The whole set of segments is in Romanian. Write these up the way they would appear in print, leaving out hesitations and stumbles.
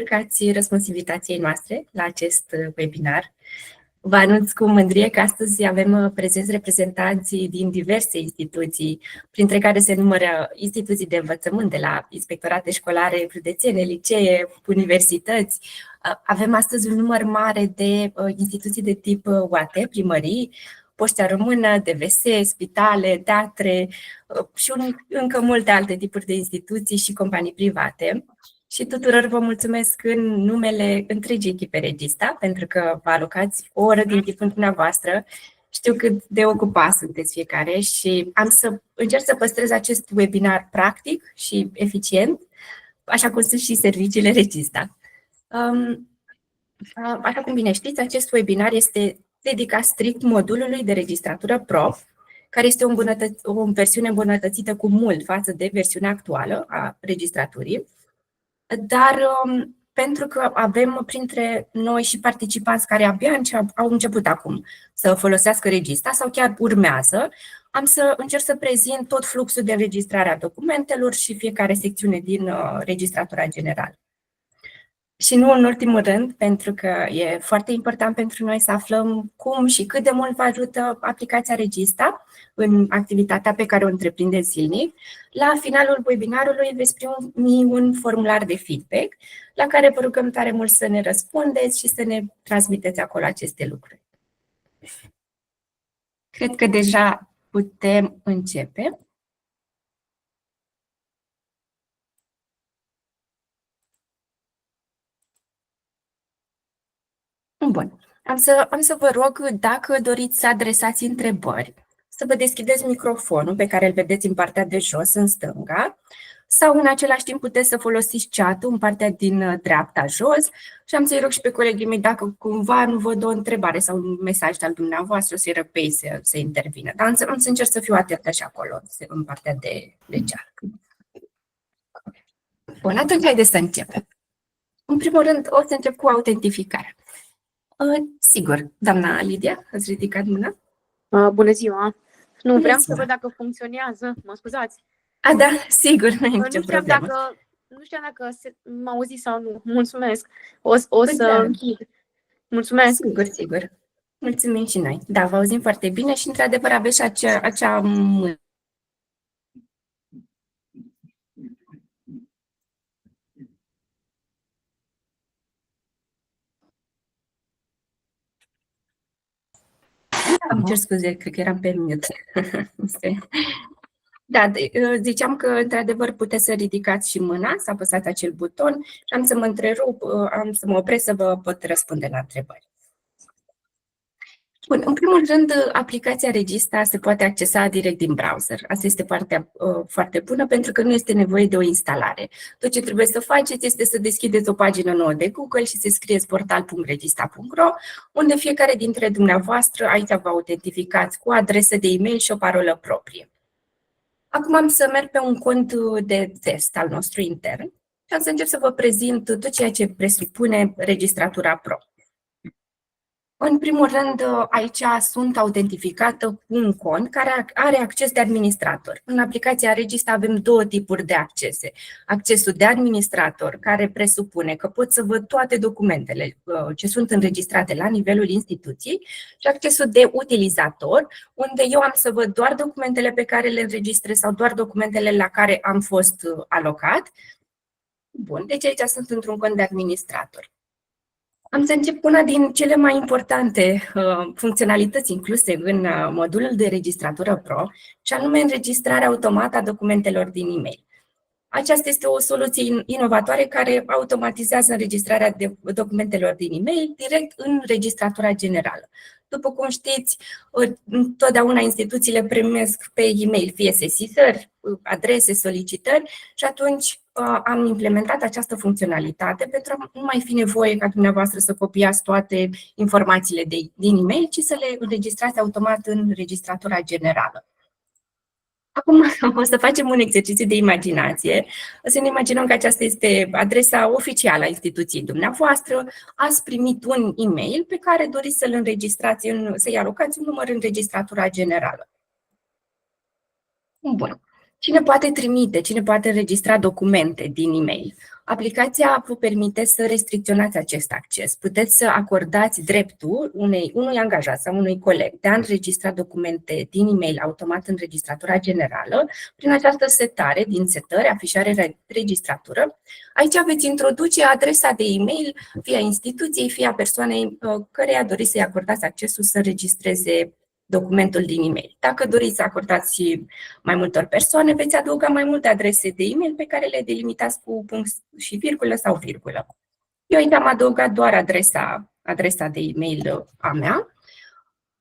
că ați răspuns invitației noastre la acest webinar. Vă anunț cu mândrie că astăzi avem prezenți reprezentanții din diverse instituții, printre care se numără instituții de învățământ, de la inspectorate școlare, județene, licee, universități. Avem astăzi un număr mare de instituții de tip UAT, primării, Poșta Română, DVS, spitale, teatre și încă multe alte tipuri de instituții și companii private. Și tuturor vă mulțumesc în numele întregii echipe Regista, pentru că vă alocați o oră din timpul dumneavoastră. Știu cât de ocupați sunteți fiecare și am să încerc să păstrez acest webinar practic și eficient, așa cum sunt și serviciile Regista. Așa cum bine știți, acest webinar este dedicat strict modulului de registratură Pro, care este o versiune îmbunătățită cu mult față de versiunea actuală a registraturii. Dar pentru că avem printre noi și participanți care abia au început acum să folosească Regista sau chiar urmează, am să încerc să prezint tot fluxul de înregistrare a documentelor și fiecare secțiune din registratura generală. Și nu în ultimul rând, pentru că e foarte important pentru noi să aflăm cum și cât de mult vă ajută aplicația Regista în activitatea pe care o întreprindeți zilnic. La finalul webinarului veți primi un formular de feedback la care vă rugăm tare mult să ne răspundeți și să ne transmiteți acolo aceste lucruri. Cred că deja putem începe. Bun. Am să vă rog, dacă doriți să adresați întrebări, să vă deschideți microfonul pe care îl vedeți în partea de jos, în stânga, sau în același timp puteți să folosiți chat-ul în partea din dreapta jos și am să-i rog și pe colegii mei, dacă cumva nu văd o întrebare sau un mesaj al dumneavoastră, să-i rog pe ei să intervină. Dar am să încerc să fiu atentă și acolo, în partea de chat. Bun, atunci haideți să începem. În primul rând, o să încep cu autentificarea. Sigur, doamna Lidia, ați ridicat mâna? Bună ziua! Nu, vreau să văd dacă funcționează, mă scuzați. Da, sigur, nu e nicio problemă. Nu știam dacă m-au auzit sau nu. Mulțumesc. O să închid. Mulțumesc. Sigur. Mulțumim și noi. Da, vă auzim foarte bine și într-adevăr aveți și acea mână. Îmi cer scuze, cred că eram pe mute. Da, ziceam că într-adevăr puteți să ridicați și mâna, să apăsați acel buton și am să mă întrerup, am să mă opresc să vă pot răspunde la întrebări. Bun, în primul rând, aplicația Regista se poate accesa direct din browser. Asta este partea foarte bună pentru că nu este nevoie de o instalare. Tot ce trebuie să faceți este să deschideți o pagină nouă de Google și să scrieți portal.regista.ro, unde fiecare dintre dumneavoastră aici vă autentificați cu adresă de e-mail și o parolă proprie. Acum am să merg pe un cont de test al nostru intern și am să încep să vă prezint tot ceea ce presupune registratura Pro. În primul rând, aici sunt autentificată cu un cont care are acces de administrator. În aplicația Regista avem două tipuri de accese. Accesul de administrator, care presupune că pot să văd toate documentele ce sunt înregistrate la nivelul instituției, și accesul de utilizator, unde eu am să văd doar documentele pe care le înregistrez sau doar documentele la care am fost alocat. Bun, deci aici sunt într-un cont de administrator. Am să încep cu una din cele mai importante funcționalități incluse în modulul de registratură Pro, și anume înregistrarea automată a documentelor din e-mail. Aceasta este o soluție inovatoare care automatizează înregistrarea documentelor din e-mail direct în registratura generală. După cum știți, totdeauna instituțiile primesc pe e-mail fie sesizări, adrese, solicitări și atunci am implementat această funcționalitate pentru a nu mai fi nevoie ca dumneavoastră să copiați toate informațiile din e-mail, ci să le înregistrați automat în registratura generală. Acum o să facem un exercițiu de imaginație. O să ne imaginăm că aceasta este adresa oficială a instituției dumneavoastră. Ați primit un e-mail pe care doriți să-l înregistrați, să-i alocați un număr în registratura generală. Bun. Cine poate trimite, cine poate înregistra documente din e-mail? Aplicația vă permite să restricționați acest acces. Puteți să acordați dreptul unui angajat sau unui coleg de a înregistra documente din e-mail automat în registratura generală prin această setare din setări, afișare, registratură. Aici veți introduce adresa de e-mail fie a instituției, fie a persoanei căreia doriți să-i acordați accesul să registreze documentul din e-mail. Dacă doriți să acordați mai multor persoane, veți adăuga mai multe adrese de e-mail pe care le delimitați cu punct și virgulă sau virgulă. Eu aici am adăugat doar adresa de e-mail a mea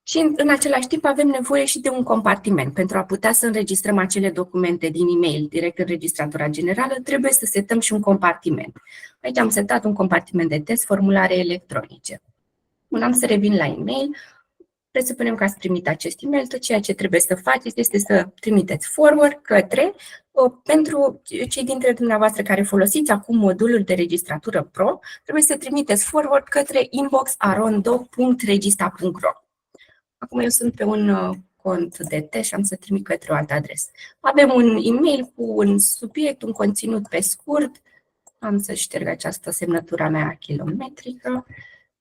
și în același timp avem nevoie și de un compartiment. Pentru a putea să înregistrăm acele documente din e-mail direct în registratura generală, trebuie să setăm și un compartiment. Aici am setat un compartiment de test, formulare electronice. Am să revin la e-mail. Presupunem că ați primit acest e-mail, tot ceea ce trebuie să faceți este să trimiteți forward către, pentru cei dintre dumneavoastră care folosiți acum modulul de registratură Pro, trebuie să trimiteți forward către inbox@arondo.regista.ro. Acum eu sunt pe un cont de test și am să trimit către o altă adresă. Avem un e-mail cu un subiect, un conținut pe scurt, am să șterg această semnătură a mea kilometrică.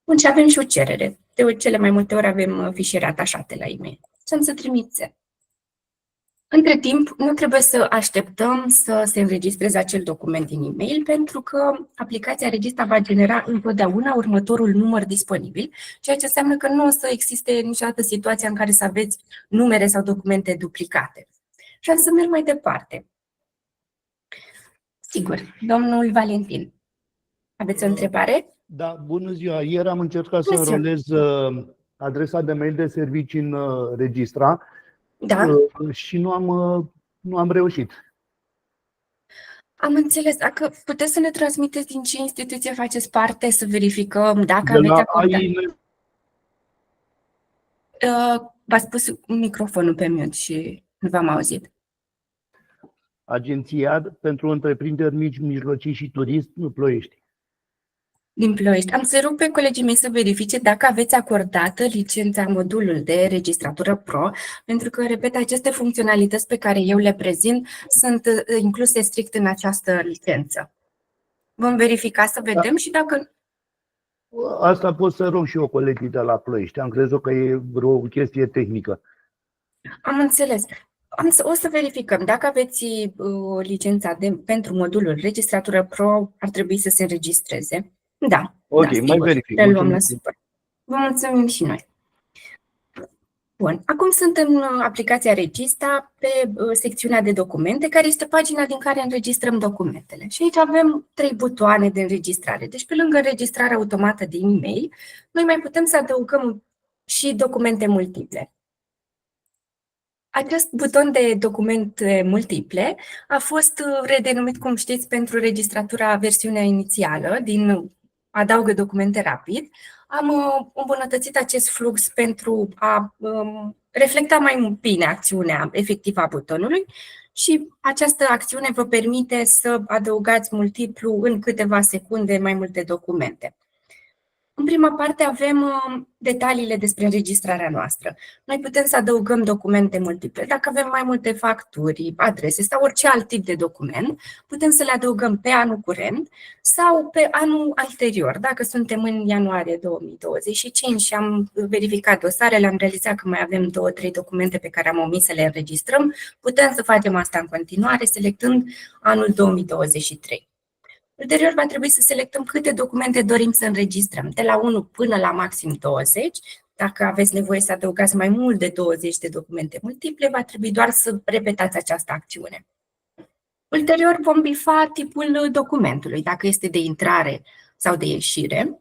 Bun, și avem și o cerere. De cele mai multe ori avem fișiere atașate la e-mail. Și am să trimit. Între timp, nu trebuie să așteptăm să se înregistreze acel document din e-mail, pentru că aplicația Regista va genera întotdeauna următorul număr disponibil, ceea ce înseamnă că nu o să existe niciodată situația în care să aveți numere sau documente duplicate. Și am să merg mai departe. Sigur, domnul Valentin, aveți o întrebare? Da, bună ziua. Ieri am încercat să înrolez adresa de mail de servicii în Registra, da, și nu am reușit. Am înțeles. Dacă puteți să ne transmiteți din ce instituție faceți parte, să verificăm dacă aveți acordat. V-ați pus microfonul pe mute și nu v-am auzit. Agenția pentru întreprinderi mici, mijlocii și turism, Ploiești. Din Ploiești. Am să rog pe colegii mei să verifice dacă aveți acordată licența modulul de registratură Pro, pentru că, repet, aceste funcționalități pe care eu le prezint sunt incluse strict în această licență. Vom verifica să vedem și dacă... Asta pot să rog și eu colegii de la Ploiești. Am crezut că e vreo chestie tehnică. Am înțeles. O să verificăm. Dacă aveți licența pentru modulul registratură Pro, ar trebui să se înregistreze. Da. Ok, da, mai verific. Reluăm la super. Vă mulțumim și noi. Bun. Acum sunt în aplicația Regista pe secțiunea de documente, care este pagina din care înregistrăm documentele. Și aici avem 3 butoane de înregistrare. Deci, pe lângă înregistrarea automată de e-mail, noi mai putem să adăugăm și documente multiple. Acest buton de documente multiple a fost redenumit, cum știți, pentru registratura versiunea inițială din Adaugă documente rapid. Am îmbunătățit acest flux pentru a reflecta mai bine acțiunea efectivă a butonului și această acțiune vă permite să adăugați multiplu în câteva secunde mai multe documente. În prima parte avem detaliile despre înregistrarea noastră. Noi putem să adăugăm documente multiple. Dacă avem mai multe facturi, adrese sau orice alt tip de document, putem să le adăugăm pe anul curent sau pe anul anterior. Dacă suntem în ianuarie 2025 și am verificat dosarele, am realizat că mai avem 2-3 documente pe care am omis să le înregistrăm, putem să facem asta în continuare, selectând anul 2023. Ulterior va trebui să selectăm câte documente dorim să înregistrăm, de la 1 până la maxim 20. Dacă aveți nevoie să adăugați mai mult de 20 de documente multiple, va trebui doar să repetați această acțiune. Ulterior vom bifa tipul documentului, dacă este de intrare sau de ieșire.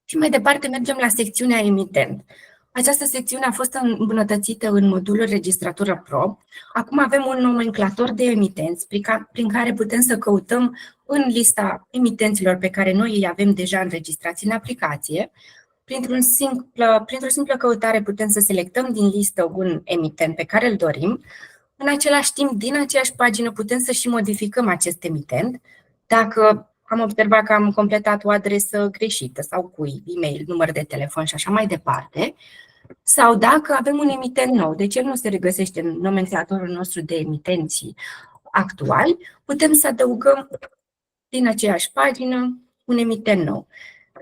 Și mai departe mergem la secțiunea emitent. Această secțiune a fost îmbunătățită în modulul Registratură Pro. Acum avem un nomenclator de emitenți prin care putem să căutăm în lista emitenților pe care noi îi avem deja înregistrați în aplicație. Printr-o simplă căutare putem să selectăm din listă un emitent pe care îl dorim. În același timp, din aceeași pagină putem să și modificăm acest emitent. Dacă am observat că am completat o adresă greșită sau cui, e-mail, număr de telefon și așa mai departe, Sau dacă avem un emitent nou, deci el nu se regăsește în nomenclatorul nostru de emitenți actuali, putem să adăugăm din aceeași pagină un emitent nou.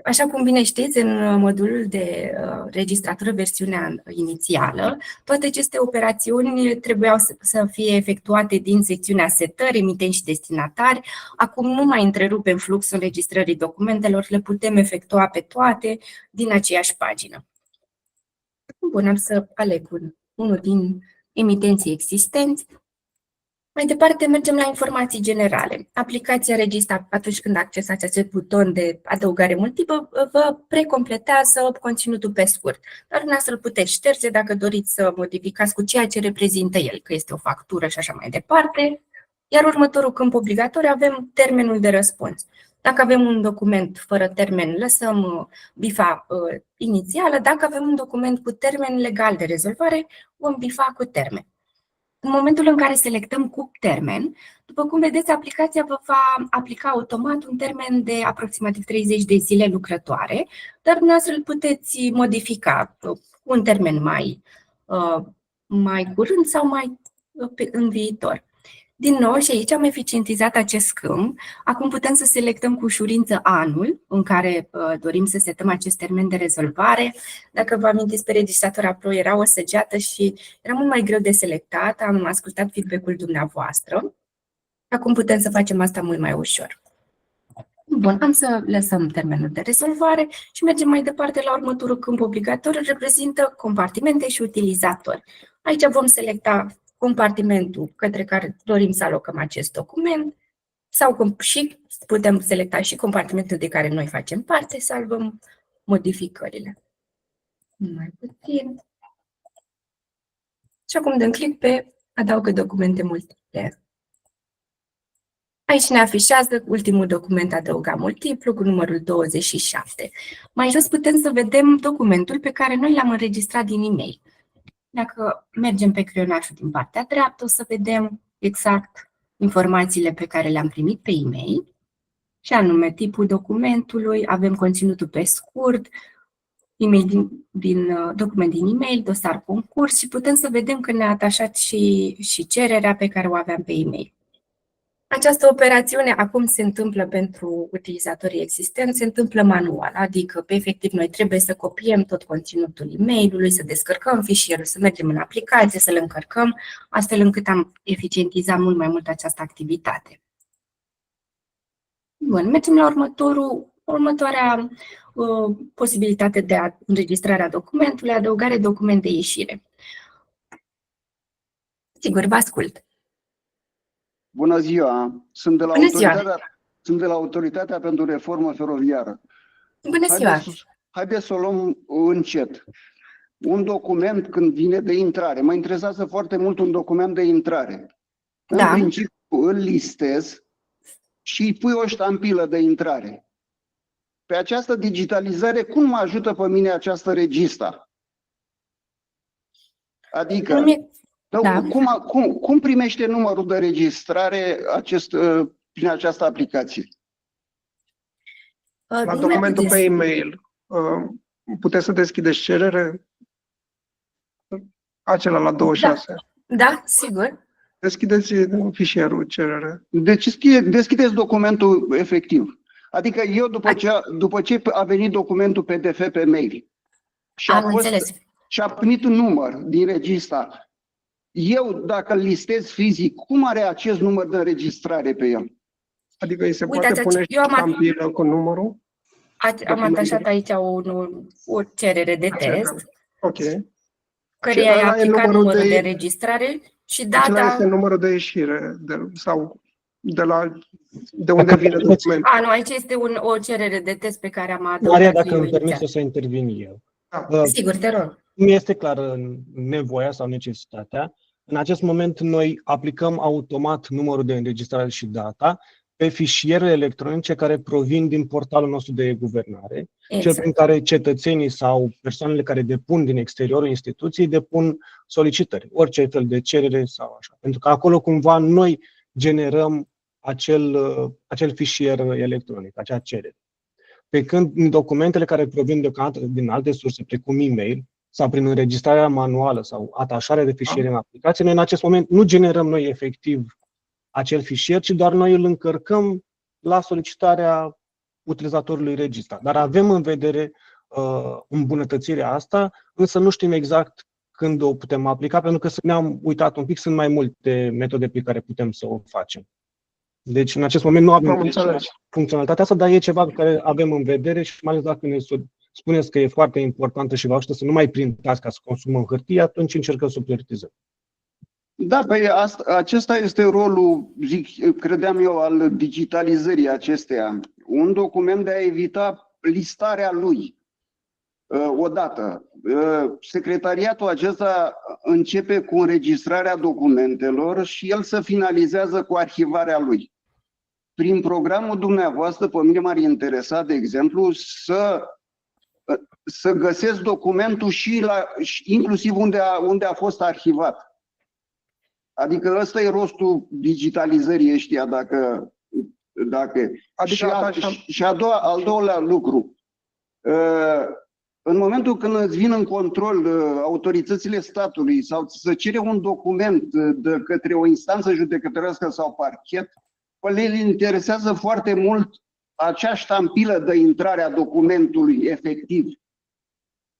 Așa cum bine știți, în modulul de registratură versiunea inițială, toate aceste operațiuni trebuiau să fie efectuate din secțiunea setări, emitenți și destinatari. Acum nu mai întrerupem fluxul înregistrării documentelor, le putem efectua pe toate din aceeași pagină. Bun, am să aleg unul din emitenții existenți. Mai departe, mergem la informații generale. Aplicația Regista, atunci când accesați acest buton de adăugare multiplă, vă precompletează conținutul pe scurt. Dar dumneavoastră îl puteți șterge dacă doriți să modificați cu ceea ce reprezintă el, că este o factură și așa mai departe. Iar următorul câmp obligatoriu avem termenul de răspuns. Dacă avem un document fără termen, lăsăm bifa inițială. Dacă avem un document cu termen legal de rezolvare, vom bifa cu termen. În momentul în care selectăm cu termen, după cum vedeți, aplicația vă va aplica automat un termen de aproximativ 30 de zile lucrătoare, dar dumneavoastră îl puteți modifica cu un termen mai curând sau mai în viitor. Din nou, și aici am eficientizat acest câmp. Acum putem să selectăm cu ușurință anul în care dorim să setăm acest termen de rezolvare. Dacă vă amintiți, pe Registratura Pro era o săgeată și era mult mai greu de selectat. Am ascultat feedback-ul dumneavoastră. Acum putem să facem asta mult mai ușor. Bun, am să lăsăm termenul de rezolvare și mergem mai departe la următorul câmp obligatoriu, reprezintă compartimente și utilizatori. Aici vom selecta compartimentul către care dorim să alocăm acest document sau și putem selecta și compartimentul de care noi facem parte, salvăm modificările. Mai puțin. Și acum dăm click pe adaugă documente multiple. Aici ne afișează ultimul document adăugat multiplu cu numărul 27. Mai jos putem să vedem documentul pe care noi l-am înregistrat din e-mail. Dacă mergem pe creionașul din partea dreaptă, o să vedem exact informațiile pe care le-am primit pe e-mail, și anume tipul documentului, avem conținutul pe scurt, document din e-mail, dosar concurs și putem să vedem că ne-a atașat și cererea pe care o aveam pe e-mail. Această operațiune acum se întâmplă pentru utilizatorii existenți, se întâmplă manual, adică pe efectiv noi trebuie să copiem tot conținutul e-mailului, să descărcăm fișierul, să mergem în aplicație, să-l încărcăm, astfel încât am eficientizat mult mai mult această activitate. Bun, mergem la următoarea posibilitate de înregistrare a documentului, adăugare document de ieșire. Sigur, vă ascult. Bună ziua! Sunt de la Autoritatea pentru Reformă Feroviară. Bună ziua! Haideți să o luăm încet. Un document când vine de intrare. Mă interesează foarte mult un document de intrare. Da. În principiu îl listez și îi pui o ștampilă de intrare. Pe această digitalizare, cum mă ajută pe mine această Regista? Adică... Da. Cum primește numărul de registrare prin această aplicație? La documentul pe e-mail, puteți să deschideți cerere? Acela la 26. Da, sigur. Deschideți fișierul cerere. Deci deschideți documentul efectiv. Adică eu, după ce a venit documentul PDF pe mail și a primit un număr din Regista, eu, dacă îl listez fizic, cum are acest număr de înregistrare pe el? Adică îi se poate pune și ștampilă cu numărul? Am atașat aici o cerere de test, ok, căreia i-a aplicat numărul de înregistrare și data... Acela este numărul de ieșire sau de unde vine documentul. Nu, aici este o cerere de test pe care am adăugat. Maria, dacă îmi permiți să intervin eu. Sigur, te rog. Nu este clară nevoia sau necesitatea. În acest moment noi aplicăm automat numărul de înregistrare și data pe fișierele electronice care provin din portalul nostru de e-guvernare, cel prin care cetățenii sau persoanele care depun din exteriorul instituției depun solicitări, orice fel de cerere sau așa. Pentru că acolo cumva noi generăm acel fișier electronic, acea cerere. Pe când documentele care provin deocamdată din alte surse, precum e-mail, sau prin înregistrarea manuală sau atașarea de fișiere în aplicație, noi în acest moment nu generăm noi efectiv acel fișier, ci doar noi îl încărcăm la solicitarea utilizatorului Registra. Dar avem în vedere îmbunătățirea asta, însă nu știm exact când o putem aplica, pentru că ne-am uitat un pic, sunt mai multe metode prin care putem să o facem. Deci, în acest moment nu avem funcționalitatea asta, dar e ceva pe care avem în vedere și mai ales dacă ne spuneți că e foarte importantă și vă ajută să nu mai printați ca să consumăm hârtie, atunci încercăm să o prioritizăm. Da, păi acesta este rolul, credeam eu, al digitalizării acesteia. Un document de a evita listarea lui. Odată, secretariatul acesta începe cu înregistrarea documentelor și el se finalizează cu arhivarea lui. Prin programul dumneavoastră, pe mine m-ar interesa, de exemplu, să găsesc documentul și inclusiv unde a fost arhivat. Adică ăsta e rostul digitalizării ăștia, dacă și al doilea lucru. În momentul când îți vin în control autoritățile statului sau să cere un document de către o instanță judecătorească sau parchet, le interesează foarte mult acea ștampilă de intrare a documentului efectiv.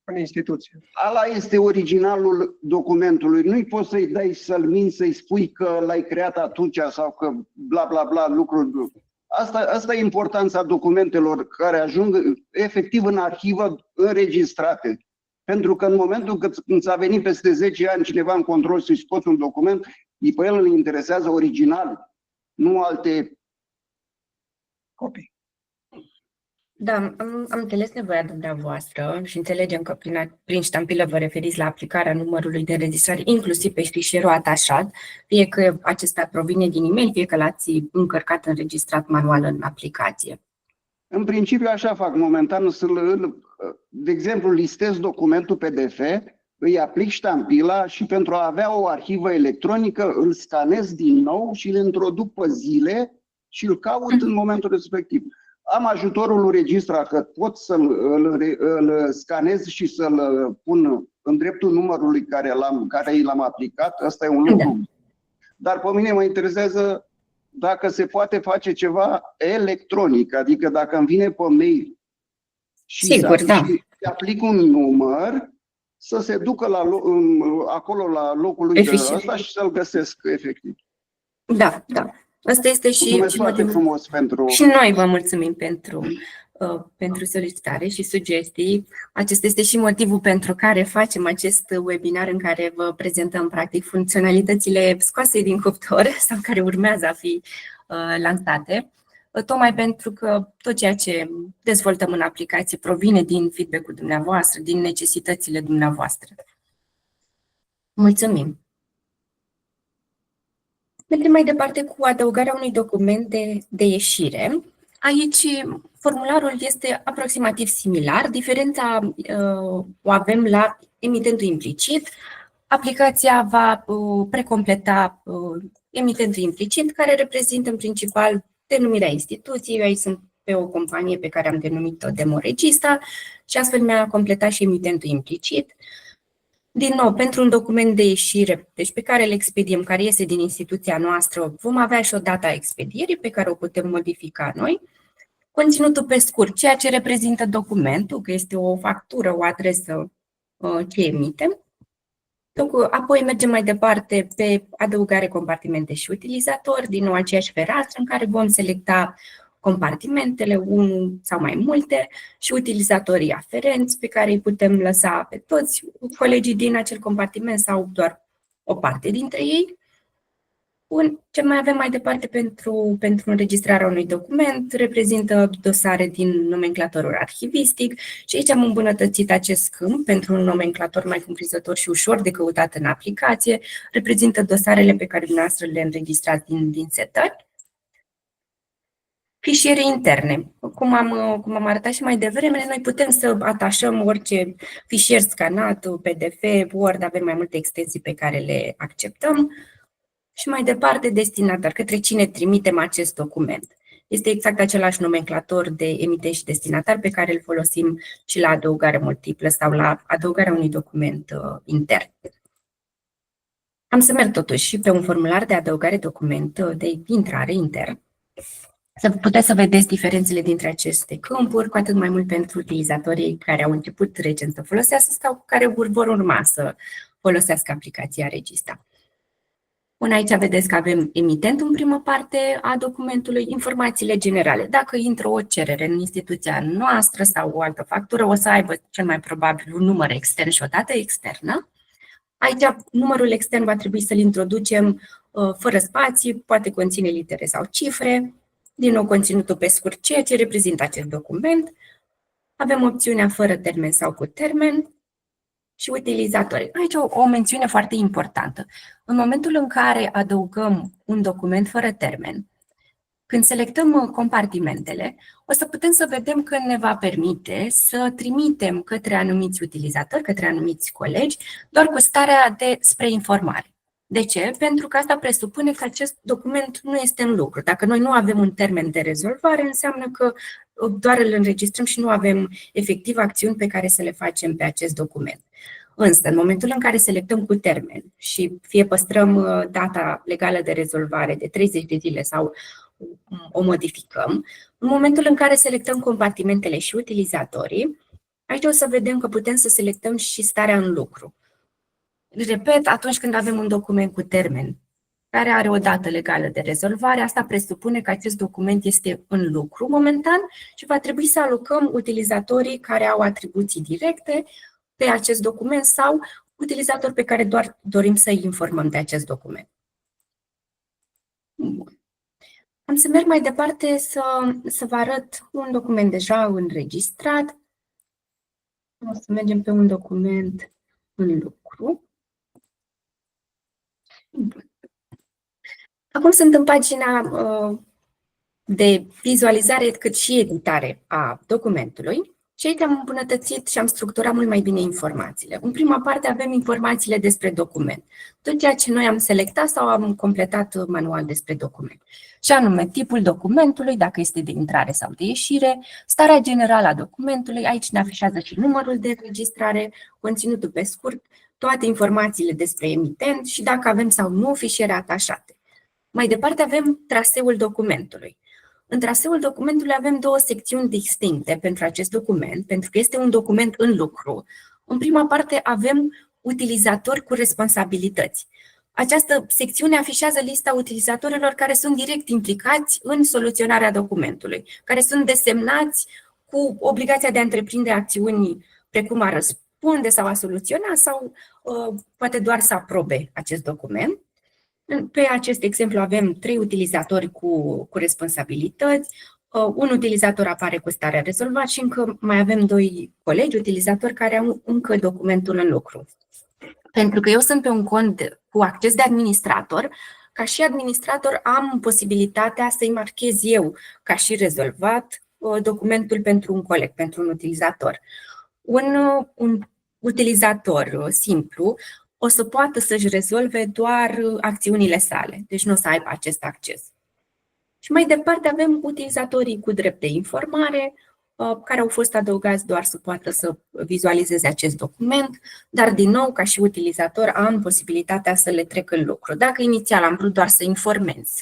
În instituție. Ala este originalul documentului. Nu-i poți să-i dai să-l minți, să-i spui că l-ai creat atunci sau că bla bla bla lucruri. Asta e importanța documentelor care ajung efectiv în arhivă înregistrate. Pentru că în momentul când ți-a venit peste 10 ani cineva în control să-i scoți un document, pe el îl interesează original, nu alte copii. Da, am înțeles nevoia dumneavoastră și înțelegem că prin ștampilă vă referiți la aplicarea numărului de înregistrare, inclusiv pe fișierul atașat, fie că acesta provine din e-mail, fie că l-ați încărcat înregistrat manual în aplicație. În principiu așa fac momentan, de exemplu listez documentul PDF, îi aplic ștampila și pentru a avea o arhivă electronică îl scanez din nou și îl introduc pe zile și îl caut în momentul respectiv. Am ajutorul lui Registra că pot să-l scanez și să-l pun în dreptul numărului care l-am aplicat. Asta e un lucru. Dar pe mine mă interesează dacă se poate face ceva electronic, adică dacă îmi vine pe mail și aplic un număr, să se ducă acolo la locul lui ăsta și să-l găsesc efectiv. Da, da. Asta este și frumos pentru... Și noi vă mulțumim pentru solicitare și sugestii. Acesta este și motivul pentru care facem acest webinar în care vă prezentăm practic funcționalitățile scoase din cuptor sau care urmează a fi lansate. Tocmai pentru că tot ceea ce dezvoltăm în aplicație provine din feedback-ul dumneavoastră, din necesitățile dumneavoastră. Mulțumim! Mergem mai departe cu adăugarea unui document de ieșire. Aici formularul este aproximativ similar. Diferența o avem la emitentul implicit. Aplicația va precompleta emitentul implicit, care reprezintă în principal denumirea instituției. Eu aici sunt pe o companie pe care am denumit-o Demo Registra și astfel mi-a completat și emitentul implicit. Din nou, pentru un document de ieșire, deci pe care îl expediem, care iese din instituția noastră, vom avea și o dată a expedierii pe care o putem modifica noi. Conținutul pe scurt, ceea ce reprezintă documentul, că este o factură, o adresă ce emitem. Apoi mergem mai departe pe adăugare compartimente și utilizatori, din nou aceeași fereastră în care vom selecta compartimentele, unul sau mai multe, și utilizatorii aferenți pe care îi putem lăsa pe toți colegii din acel compartiment sau doar o parte dintre ei. Ce mai avem mai departe pentru înregistrarea unui document reprezintă dosare din nomenclatorul arhivistic și aici am îmbunătățit acest câmp pentru un nomenclator mai cuprinzător și ușor de căutat în aplicație. Reprezintă dosarele pe care dumneavoastră le înregistrați din setări. Fișiere interne. Cum am arătat și mai devreme, noi putem să atașăm orice fișier scanat, PDF, Word, avem mai multe extensii pe care le acceptăm. Și mai departe, destinatar, către cine trimitem acest document. Este exact același nomenclator de emitent și destinatar pe care îl folosim și la adăugare multiplă sau la adăugarea unui document intern. Am să merg totuși pe un formular de adăugare document de intrare intern. Să puteți să vedeți diferențele dintre aceste câmpuri, cu atât mai mult pentru utilizatorii care au început recent să folosească sau care vor urma să folosească aplicația Regista. Până aici vedeți că avem emitent în primă parte a documentului, informațiile generale. Dacă intră o cerere în instituția noastră sau o altă factură, o să aibă cel mai probabil un număr extern și o dată externă. Aici numărul extern va trebui să-l introducem fără spații, poate conține litere sau cifre. Din nou, conținutul pe scurt, ceea ce reprezintă acest document. Avem opțiunea fără termen sau cu termen și utilizatori. Aici o mențiune foarte importantă. În momentul în care adăugăm un document fără termen, când selectăm compartimentele, o să putem să vedem că ne va permite să trimitem către anumiți utilizatori, către anumiți colegi, doar cu starea de spre informare. De ce? Pentru că asta presupune că acest document nu este în lucru. Dacă noi nu avem un termen de rezolvare, înseamnă că doar îl înregistrăm și nu avem efectiv acțiuni pe care să le facem pe acest document. Însă, în momentul în care selectăm cu termen și fie păstrăm data legală de rezolvare de 30 de zile sau o modificăm, în momentul în care selectăm compartimentele și utilizatorii, aici o să vedem că putem să selectăm și starea în lucru. Repet, atunci când avem un document cu termen care are o dată legală de rezolvare, asta presupune că acest document este în lucru momentan și va trebui să alocăm utilizatorii care au atribuții directe pe acest document sau utilizatori pe care doar dorim să-i informăm de acest document. Bun. Am să merg mai departe să vă arăt un document deja înregistrat. O să mergem pe un document în lucru. Bun. Acum sunt în pagina de vizualizare cât și editare a documentului. Și aici am îmbunătățit și am structurat mult mai bine informațiile. În prima parte avem informațiile despre document, tot ceea ce noi am selectat sau am completat manual despre document. Și anume, tipul documentului, dacă este de intrare sau de ieșire, starea generală a documentului, aici ne afișează și numărul de înregistrare, conținutul pe scurt, toate informațiile despre emitent și dacă avem sau nu fișiere atașate. Mai departe avem traseul documentului. În traseul documentului avem două secțiuni distincte pentru acest document, pentru că este un document în lucru. În prima parte avem utilizatori cu responsabilități. Această secțiune afișează lista utilizatorilor care sunt direct implicați în soluționarea documentului, care sunt desemnați cu obligația de a întreprinde acțiuni precum a răspunde sau a soluționa sau poate doar să aprobe acest document. Pe acest exemplu avem 3 utilizatori cu responsabilități, un utilizator apare cu starea rezolvat și încă mai avem 2 colegi utilizatori care au încă documentul în lucru. Pentru că eu sunt pe un cont cu acces de administrator, ca și administrator am posibilitatea să-i marchez eu ca și rezolvat documentul pentru un coleg, pentru un utilizator. Un utilizator simplu o să poată să-și rezolve doar acțiunile sale, deci nu o să aibă acest acces. Și mai departe avem utilizatorii cu drept de informare, care au fost adăugați doar să poată să vizualizeze acest document, dar din nou, ca și utilizator, am posibilitatea să le trec în lucru. Dacă inițial am vrut doar să informez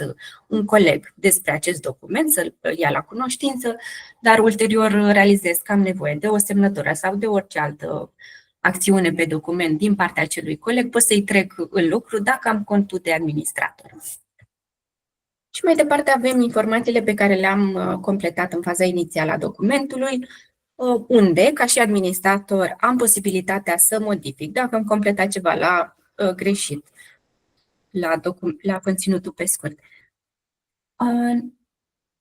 un coleg despre acest document, să-l ia la cunoștință, dar ulterior realizez că am nevoie de o semnătură sau de orice altă acțiune pe document din partea acelui coleg, pot să-i trec în lucru dacă am contul de administrator. Și mai departe avem informațiile pe care le-am completat în faza inițială a documentului, unde, ca și administrator, am posibilitatea să modific dacă am completat ceva la greșit, la conținutul pe scurt.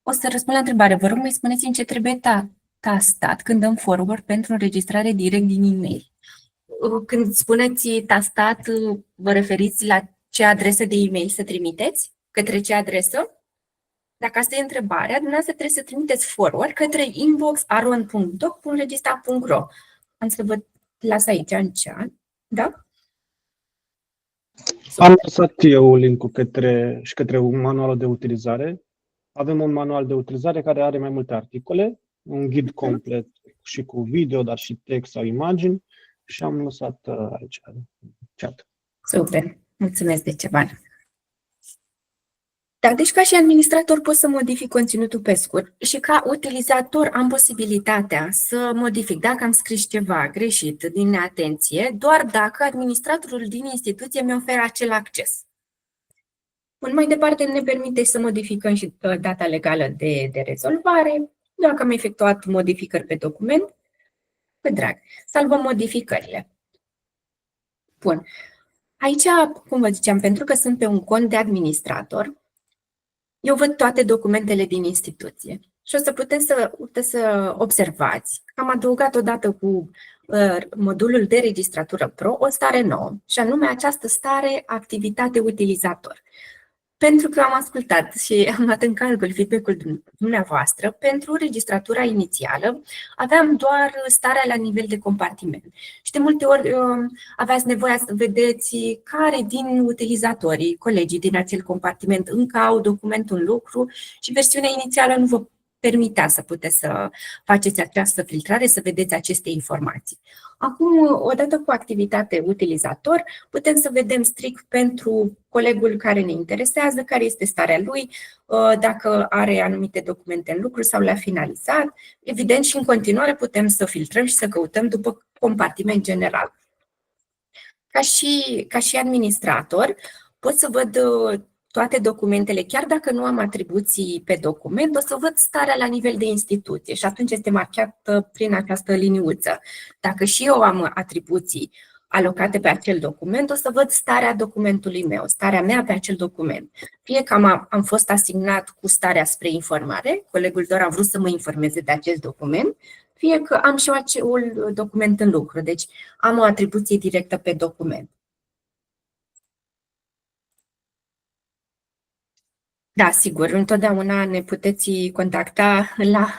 O să răspund la întrebare. Vă rog, mai spuneți-mi ce trebuie tastat când dăm forward pentru înregistrare direct din e-mail. Când spuneți tastat, vă referiți la ce adresă de e-mail să trimiteți? Către ce adresă? Dacă asta e întrebarea, dumneavoastră trebuie să trimiteți forward către inbox.aron.doc.regista.ro. Am să vă las aici în chat. Da? Am lăsat eu link-ul către manualul de utilizare. avem un manual de utilizare care are mai multe articole, un ghid complet și cu video, dar și text sau imagini și am lăsat aici chat. Super, mulțumesc de ceva. Da, deci ca și administrator pot să modific conținutul pe scurt și ca utilizator am posibilitatea să modific dacă am scris ceva greșit din neatenție, doar dacă administratorul din instituție mi oferă acel acces. Bun, mai departe ne permite să modificăm și data legală de rezolvare. Dacă am efectuat modificări pe document, cu drag, salvăm modificările. Bun. Aici, cum vă ziceam, pentru că sunt pe un cont de administrator, eu văd toate documentele din instituție și o să puteți să observați că am adăugat odată cu modulul de registratură Pro o stare nouă, și anume această stare activitate utilizator. Pentru că am ascultat și am luat în calcul feedback-ul dumneavoastră, pentru registratura inițială aveam doar starea la nivel de compartiment. Și de multe ori aveați nevoia să vedeți care din utilizatorii, colegii din acel compartiment încă au documentul în lucru și versiunea inițială nu vă permitea să puteți să faceți această filtrare, să vedeți aceste informații. Acum, odată cu activitate utilizator, putem să vedem strict pentru colegul care ne interesează, care este starea lui, dacă are anumite documente în lucru sau le-a finalizat. Evident, și în continuare putem să filtrăm și să căutăm după compartiment general. Ca și administrator, pot să văd toate documentele, chiar dacă nu am atribuții pe document, o să văd starea la nivel de instituție și atunci este marcată prin această liniuță. Dacă și eu am atribuții alocate pe acel document, o să văd starea documentului meu, starea mea pe acel document. Fie că am fost asignat cu starea spre informare, colegul doar a vrut să mă informeze de acest document, fie că am și acel document în lucru, deci am o atribuție directă pe document. Da, sigur, întotdeauna ne puteți contacta la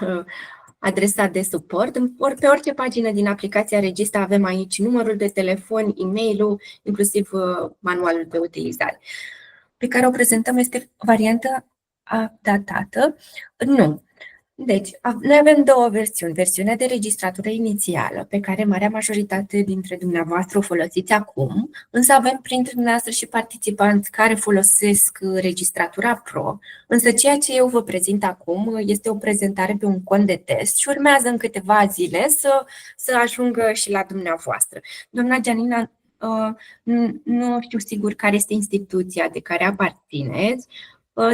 adresa de suport. Pe orice pagină din aplicația Registra avem aici numărul de telefon, e-mail-ul, inclusiv manualul de utilizare. Pe care o prezentăm este varianta datată. Nu. Deci, noi avem două versiuni. Versiunea de registratură inițială, pe care marea majoritate dintre dumneavoastră o folosiți acum, însă avem printre dumneavoastră și participanți care folosesc registratura Pro, însă ceea ce eu vă prezint acum este o prezentare pe un cont de test și urmează în câteva zile să ajungă și la dumneavoastră. Doamna Gianina, nu știu sigur care este instituția de care aparțineți,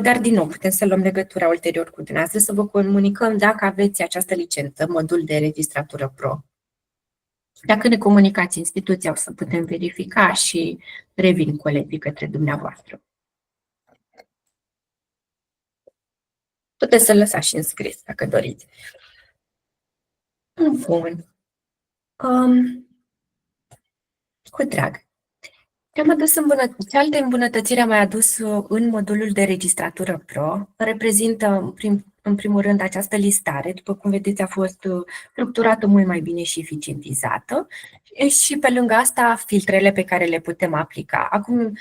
dar, din nou, putem să luăm legătura ulterior cu dumneavoastră, să vă comunicăm dacă aveți această licență, modul de registratură Pro. Dacă ne comunicați instituția, o să putem verifica și revin colegii către dumneavoastră. Puteți să lăsați și în scris, dacă doriți. Bun. Cu drag. Ce alte îmbunătățiri am mai adus în modulul de registratură Pro? Reprezintă, în primul rând, această listare. După cum vedeți, a fost structurată mult mai bine și eficientizată. Și pe lângă asta, filtrele pe care le putem aplica. Acum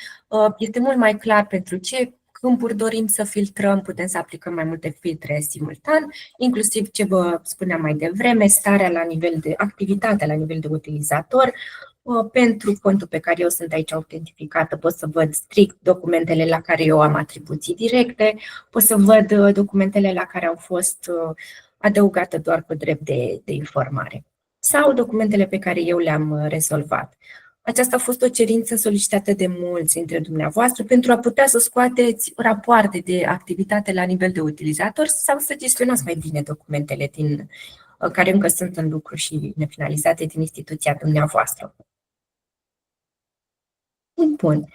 este mult mai clar pentru ce câmpuri dorim să filtrăm, putem să aplicăm mai multe filtre simultan, inclusiv ce vă spuneam mai devreme, starea la nivel de activitate, la nivel de utilizator. Pentru contul pe care eu sunt aici autentificată, pot să văd strict documentele la care eu am atribuții directe, pot să văd documentele la care au fost adăugate doar cu drept de informare sau documentele pe care eu le-am rezolvat. Aceasta a fost o cerință solicitată de mulți dintre dumneavoastră pentru a putea să scoateți rapoarte de activitate la nivel de utilizator sau să gestionați mai bine documentele care încă sunt în lucru și nefinalizate din instituția dumneavoastră. Bun.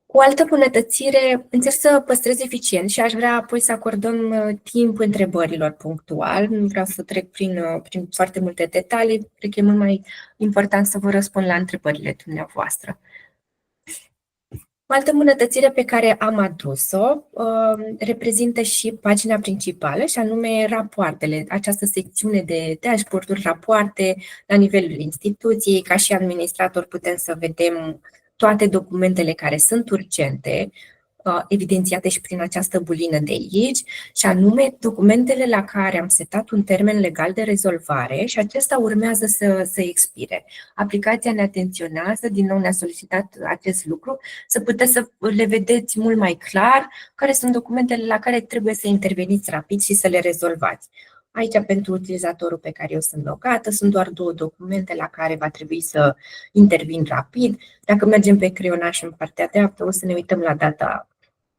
O altă îmbunătățire, încerc să păstrez eficient și aș vrea apoi să acordăm timp întrebărilor punctual. Nu vreau să trec prin foarte multe detalii, cred că e mult mai important să vă răspund la întrebările dumneavoastră. O altă îmbunătățire pe care am adus-o reprezintă și pagina principală, și anume rapoartele, această secțiune de dashboard-uri, rapoarte la nivelul instituției. Ca și administrator putem să vedem toate documentele care sunt urgente, evidențiate și prin această bulină de aici, și anume documentele la care am setat un termen legal de rezolvare și acesta urmează să expire. Aplicația ne atenționează, din nou ne-a solicitat acest lucru, să puteți să le vedeți mult mai clar care sunt documentele la care trebuie să interveniți rapid și să le rezolvați. Aici, pentru utilizatorul pe care eu sunt logată, sunt doar 2 documente la care va trebui să intervin rapid. Dacă mergem pe creionaj în partea dreaptă, o să ne uităm la data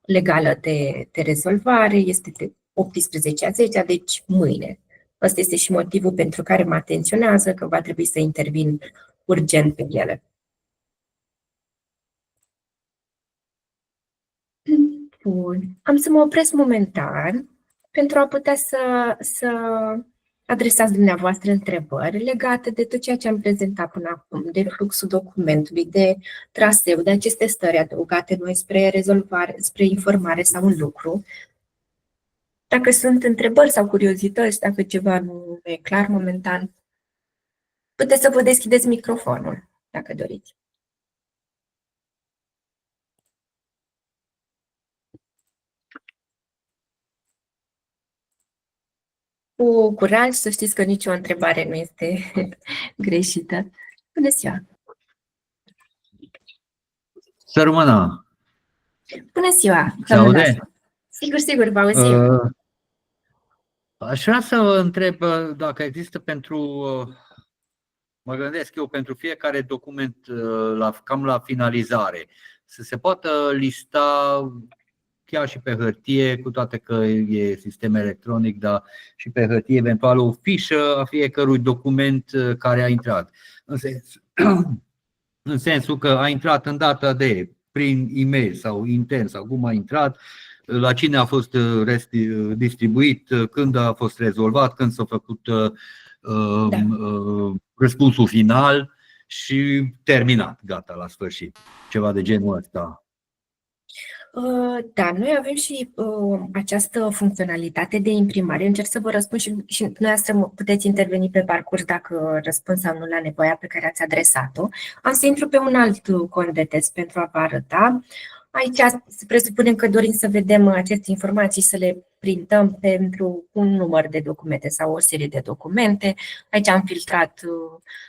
legală de rezolvare, este de 18/10, deci mâine. Ăsta este și motivul pentru care mă atenționează că va trebui să intervin urgent pe ele. Bun. Am să mă opresc momentan pentru a putea să adresați dumneavoastră întrebări legate de tot ceea ce am prezentat până acum, de fluxul documentului, de traseu, de aceste stări adăugate noi spre rezolvare, spre informare sau un lucru. Dacă sunt întrebări sau curiozități, dacă ceva nu e clar momentan, puteți să vă deschideți microfonul, dacă doriți. Cu curaj, să știți că nicio întrebare nu este greșită. Bună ziua! Să rămână. Bună ziua! Se aude? Sigur, sigur, vă auzim. Aș vrea să vă întreb dacă există mă gândesc eu, pentru fiecare document, cam la finalizare, să se poată lista chiar și pe hârtie, cu toate că e sistem electronic, dar și pe hârtie, eventual o fișă a fiecărui document care a intrat. În sensul că a intrat în data prin e-mail sau intern sau cum a intrat, la cine a fost distribuit, când a fost rezolvat, când s-a făcut răspunsul final și terminat, gata, la sfârșit. Ceva de genul ăsta. Da, noi avem și această funcționalitate de imprimare. Încerc să vă răspund și dumneavoastră puteți interveni pe parcurs dacă răspund sau nu la nevoia pe care ați adresat-o. Am să intru pe un alt cont de test pentru a vă arăta. Aici să presupunem că dorim să vedem aceste informații, să le printăm pentru un număr de documente sau o serie de documente. Aici am filtrat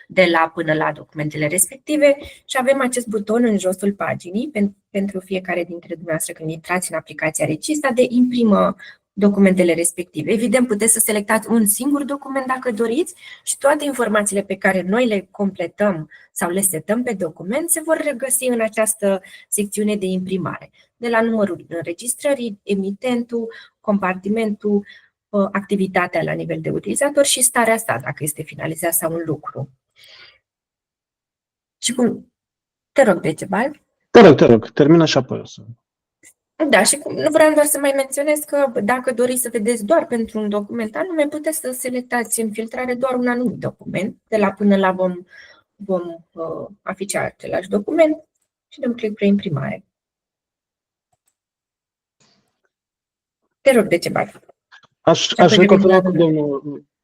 de la până la documentele respective și avem acest buton în josul paginii pentru fiecare dintre dumneavoastră când intrați în aplicația Regista de imprimă documentele respective. Evident, puteți să selectați un singur document dacă doriți și toate informațiile pe care noi le completăm sau le setăm pe document se vor regăsi în această secțiune de imprimare. De la numărul înregistrării, emitentul, compartimentul, activitatea la nivel de utilizator și starea sa, dacă este finalizat sau un lucru. Și cum? Te rog, Decebal. Te rog, termină și apoi o să... Da, și nu vreau doar să mai menționez că dacă doriți să vedeți doar pentru un document anume, puteți să selectați în filtrare doar un anumit document. De la până la vom afișa același document și dăm click pe imprimare. Te rog, Decebal. Aș reconfirma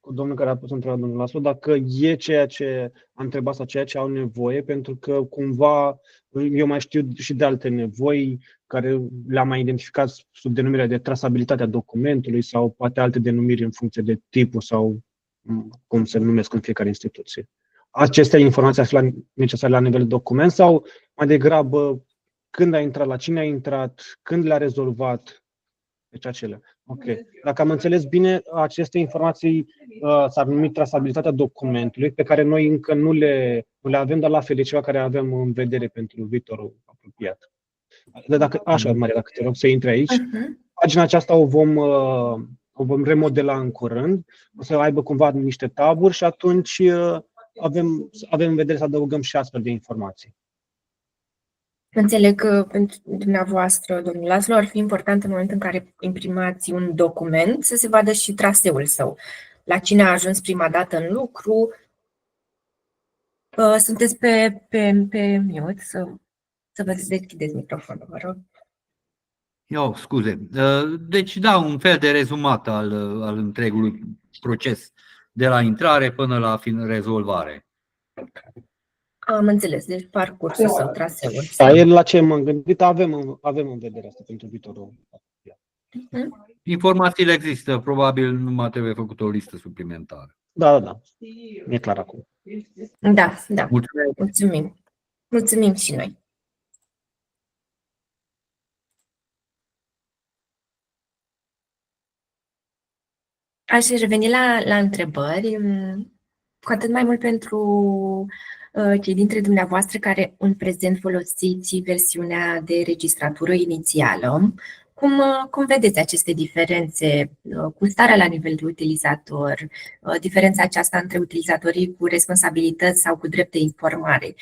cu domnul care a pus întrebarea, domnul Laslo, dacă e ceea ce a întrebat sau ceea ce au nevoie, pentru că cumva eu mai știu și de alte nevoi care le-am mai identificat sub denumirea de trasabilitatea documentului sau poate alte denumiri în funcție de tipul sau cum se numesc în fiecare instituție. Acestea informații ar fi necesare la nivel de document sau mai degrabă când a intrat, la cine a intrat, când le-a rezolvat, deci acelea. Ok. Dacă am înțeles bine, aceste informații s-ar numi trasabilitatea documentului, pe care noi încă nu le avem, dar la fel e ceva care avem în vedere pentru viitorul apropiat. Așa, Maria, dacă te rog să intri aici. Pagina aceasta o vom remodela în curând, o să aibă cumva niște taburi și atunci avem în vedere să adăugăm și astfel de informații. Înțeleg că pentru dumneavoastră, domnul Laslo, ar fi important în momentul în care imprimați un document să se vadă și traseul său. La cine a ajuns prima dată în lucru. Sunteți pe mute, să vă deschideți microfonul, vă rog. Scuze. Deci, da, un fel de rezumat al întregului proces, de la intrare până la rezolvare. Am înțeles, deci parcursul sau traseul. Da, el la ce m-am gândit, avem în vedere asta pentru viitorul. Informațiile există, probabil numai trebuie făcută o listă suplimentară. Da. E clar acum. Da. Mulțumesc. Mulțumim. Mulțumim și noi. Aș reveni la întrebări, cu atât mai mult pentru cei dintre dumneavoastră care în prezent folosiți versiunea de registratură inițială. Cum vedeți aceste diferențe cu starea la nivel de utilizator, diferența aceasta între utilizatorii cu responsabilități sau cu drept de informare?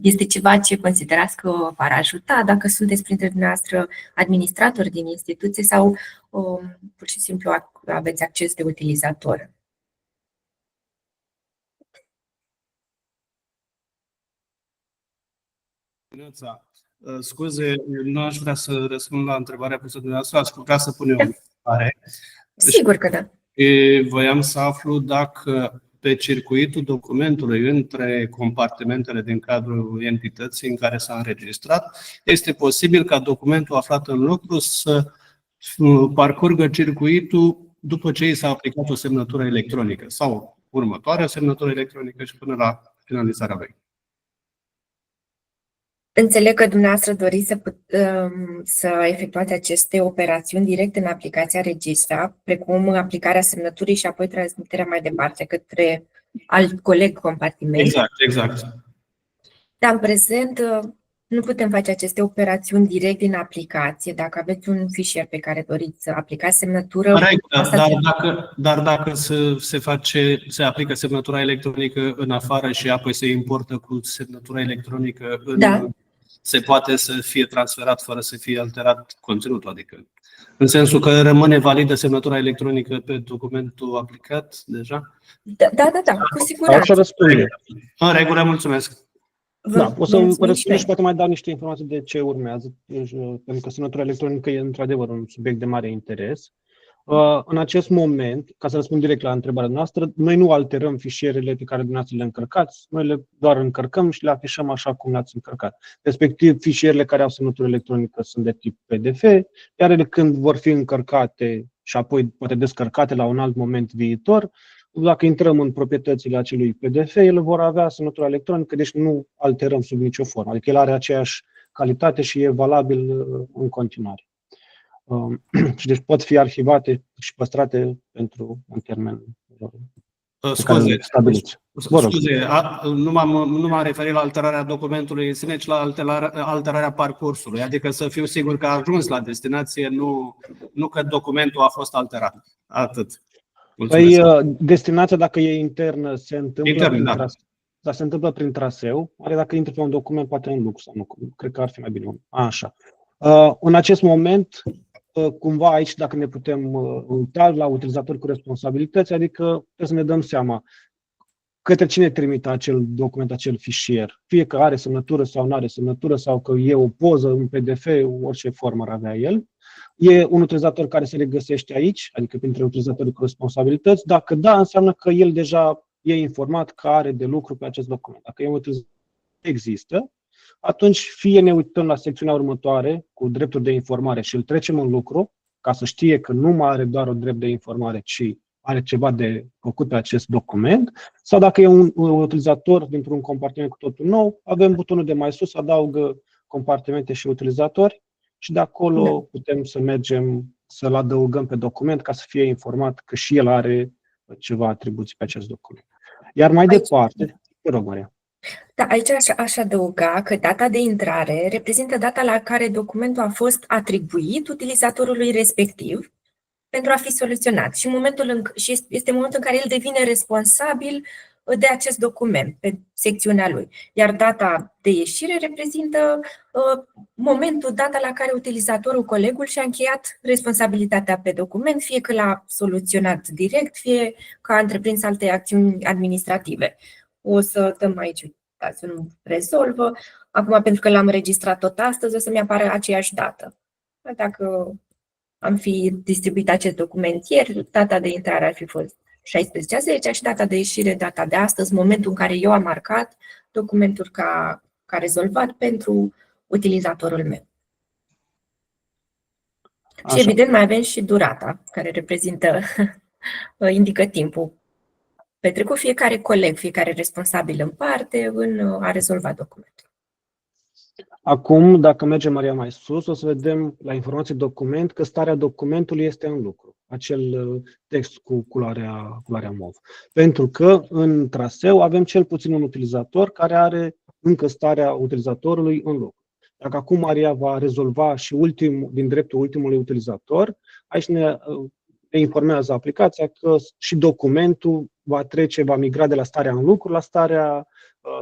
Este ceva ce considerați că v-ar ajuta dacă sunteți printre dumneavoastră administratori din instituție sau pur și simplu aveți acces de utilizator? Scuze, nu aș vrea să răspund la întrebarea pusă de dumneavoastră, aș putea să pun eu o întrebare. Sigur că da. Voiam să aflu dacă pe circuitul documentului între compartimentele din cadrul entității în care s-a înregistrat, este posibil ca documentul aflat în lucru să parcurgă circuitul după ce i s-a aplicat o semnătură electronică sau următoarea semnătură electronică și până la finalizarea lui. Înțeleg că dumneavoastră doriți să efectuați aceste operațiuni direct în aplicația Registra, precum aplicarea semnăturii și apoi transmiterea mai departe către alt coleg compartiment. Exact. Dar în prezent nu putem face aceste operațiuni direct din aplicație. Dacă aveți un fișier pe care doriți să aplicați semnătură... Dar dacă se aplică semnătura electronică în afară și apoi se importă cu semnătura electronică se poate să fie transferat fără să fie alterat conținutul, adică în sensul că rămâne validă semnătura electronică pe documentul aplicat deja? Da, cu siguranță. În regulă, mulțumesc. O să răspund și poate mai dau niște informații de ce urmează, pentru că semnătura electronică e într-adevăr un subiect de mare interes. În acest moment, ca să răspund direct la întrebarea noastră, noi nu alterăm fișierele pe care dumneavoastră le încărcați, noi le doar încărcăm și le afișăm așa cum le-ați încărcat. Respectiv, fișierele care au semnătură electronică sunt de tip PDF, iar ele când vor fi încărcate și apoi poate descărcate la un alt moment viitor, dacă intrăm în proprietățile acelui PDF, ele vor avea semnătura electronică, deci nu alterăm sub nicio formă. Adică el are aceeași calitate și e valabil în continuare. Și deci pot fi arhivate și păstrate pentru un termen stabilit. Scuze, nu m-am referit la alterarea documentului în sine, ci la alterarea parcursului, adică să fiu sigur că a ajuns la destinație, nu că documentul a fost alterat. Atât. Păi, destinația, dacă e internă, se întâmplă prin traseu. Oare dacă intră pe un document, poate în lux sau nu? Cred că ar fi mai bine. Așa. În acest moment, cumva aici, dacă ne putem uita la utilizatori cu responsabilități, adică trebuie să ne dăm seama către cine trimite acel document, acel fișier. Fie că are semnătură sau nu are semnătură, sau că e o poză, un PDF, orice formă ar avea el. E un utilizator care se regăsește aici, adică printre utilizatorii cu responsabilități. Dacă da, înseamnă că el deja e informat că are de lucru pe acest document. Dacă e un utilizator există, atunci fie ne uităm la secțiunea următoare cu drepturi de informare și îl trecem în lucru, ca să știe că nu mai are doar o drept de informare, ci are ceva de făcut pe acest document, sau dacă e un utilizator dintr-un compartiment cu totul nou, avem butonul de mai sus, adaugă compartimente și utilizatori și de acolo putem să mergem să-l adăugăm pe document ca să fie informat că și el are ceva atribuții pe acest document. Iar mai departe, te rog, Maria. Da, aici aș adăuga că data de intrare reprezintă data la care documentul a fost atribuit utilizatorului respectiv pentru a fi soluționat și este momentul în care el devine responsabil de acest document pe secțiunea lui. Iar data de ieșire reprezintă data la care utilizatorul, colegul, și-a încheiat responsabilitatea pe document, fie că l-a soluționat direct, fie că a întreprins alte acțiuni administrative. O să dăm aici, să nu rezolvă. Acum, pentru că l-am înregistrat tot astăzi, o să-mi apară aceeași dată. Dacă am fi distribuit acest document ieri, data de intrare ar fi fost 16/10 și data de ieșire, data de astăzi, momentul în care eu am marcat documentul ca rezolvat pentru utilizatorul meu. Și Așa. evident mai avem și durata, care reprezintă, indică timpul petrecut fiecare coleg, fiecare responsabil în parte în a rezolva documentul. Acum, dacă mergem, Maria, mai sus, o să vedem la informații document că starea documentului este în lucru, acel text cu culoarea mov. Pentru că în traseu avem cel puțin un utilizator care are încă starea utilizatorului în lucru. Dacă acum Maria va rezolva și din dreptul ultimului utilizator, aici ne informează aplicația că și documentul va migra de la starea în lucru la starea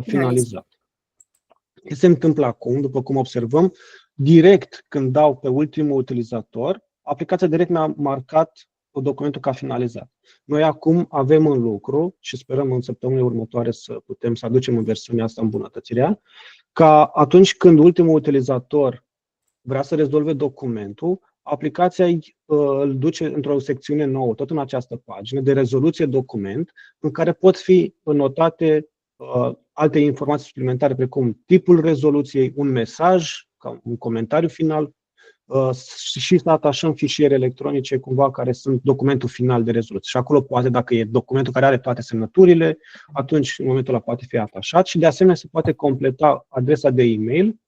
finalizată. Ce se întâmplă acum, după cum observăm, direct când dau pe ultimul utilizator, aplicația direct mi-a marcat documentul ca finalizat. Noi acum avem în lucru și sperăm în săptămânile următoare să putem să aducem în versiunea asta îmbunătățirea, ca atunci când ultimul utilizator vrea să rezolve documentul, aplicația îl duce într-o secțiune nouă, tot în această pagină, de rezoluție document, în care pot fi notate alte informații suplimentare, precum tipul rezoluției, un mesaj, un comentariu final și să atașăm fișiere electronice cumva care sunt documentul final de rezoluție. Și acolo poate, dacă e documentul care are toate semnăturile, atunci în momentul ăla poate fi atașat și de asemenea se poate completa adresa de e-mail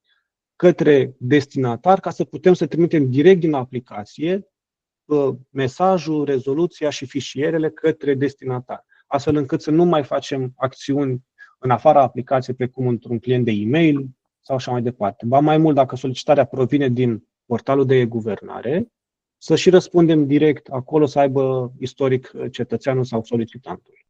către destinatar ca să putem să trimitem direct din aplicație mesajul, rezoluția și fișierele către destinatar, astfel încât să nu mai facem acțiuni în afara aplicației, precum într-un client de e-mail sau așa mai departe. Ba mai mult, dacă solicitarea provine din portalul de e-guvernare, să și răspundem direct acolo, să aibă istoric cetățeanul sau solicitantul.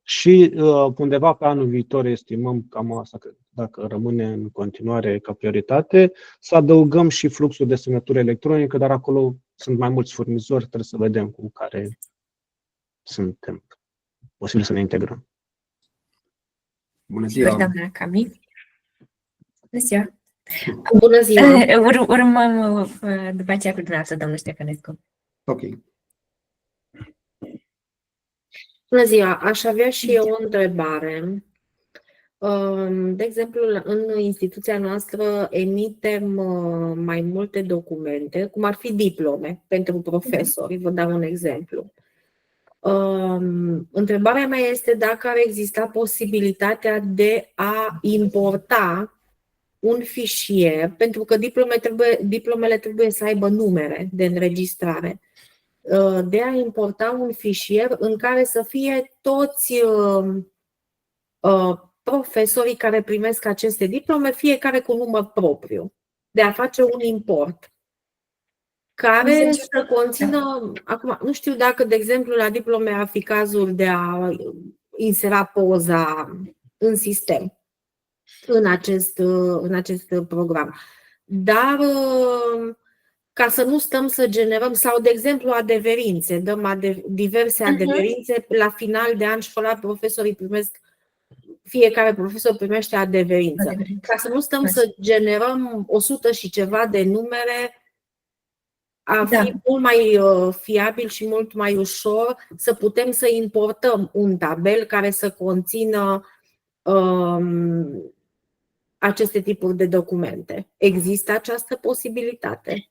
Și undeva pe anul viitor estimăm cam asta, că dacă rămâne în continuare ca prioritate, să adăugăm și fluxul de semnătură electronică, dar acolo sunt mai mulți furnizori, trebuie să vedem cu care suntem posibil să ne integrăm. Bună ziua! Doamna Cami. Bună ziua! Bună ziua! Urmăm după aceea cu dumneavoastră, domnul Ștefănescu. Ok. Bună ziua! Aș avea și eu o întrebare. De exemplu, în instituția noastră emitem mai multe documente, cum ar fi diplome pentru profesori. Vă dau un exemplu. Întrebarea mea este dacă ar exista posibilitatea de a importa un fișier, pentru că diplomele trebuie să aibă numere de înregistrare, de a importa un fișier în care să fie toți profesorii care primesc aceste diplome, fiecare cu număr propriu, de a face un import care să conțină, acum nu știu dacă, de exemplu, la diplome ar fi cazul de a insera poza în sistem, în acest program. Dar ca să nu stăm să generăm, sau de exemplu adeverințe, dăm diverse adeverințe, la final de an școlar profesorii primesc, fiecare profesor primește adeverință. Ca să nu stăm să generăm 100 și ceva de numere, ar fi mult mai fiabil și mult mai ușor să putem să importăm un tabel care să conțină aceste tipuri de documente. Există această posibilitate?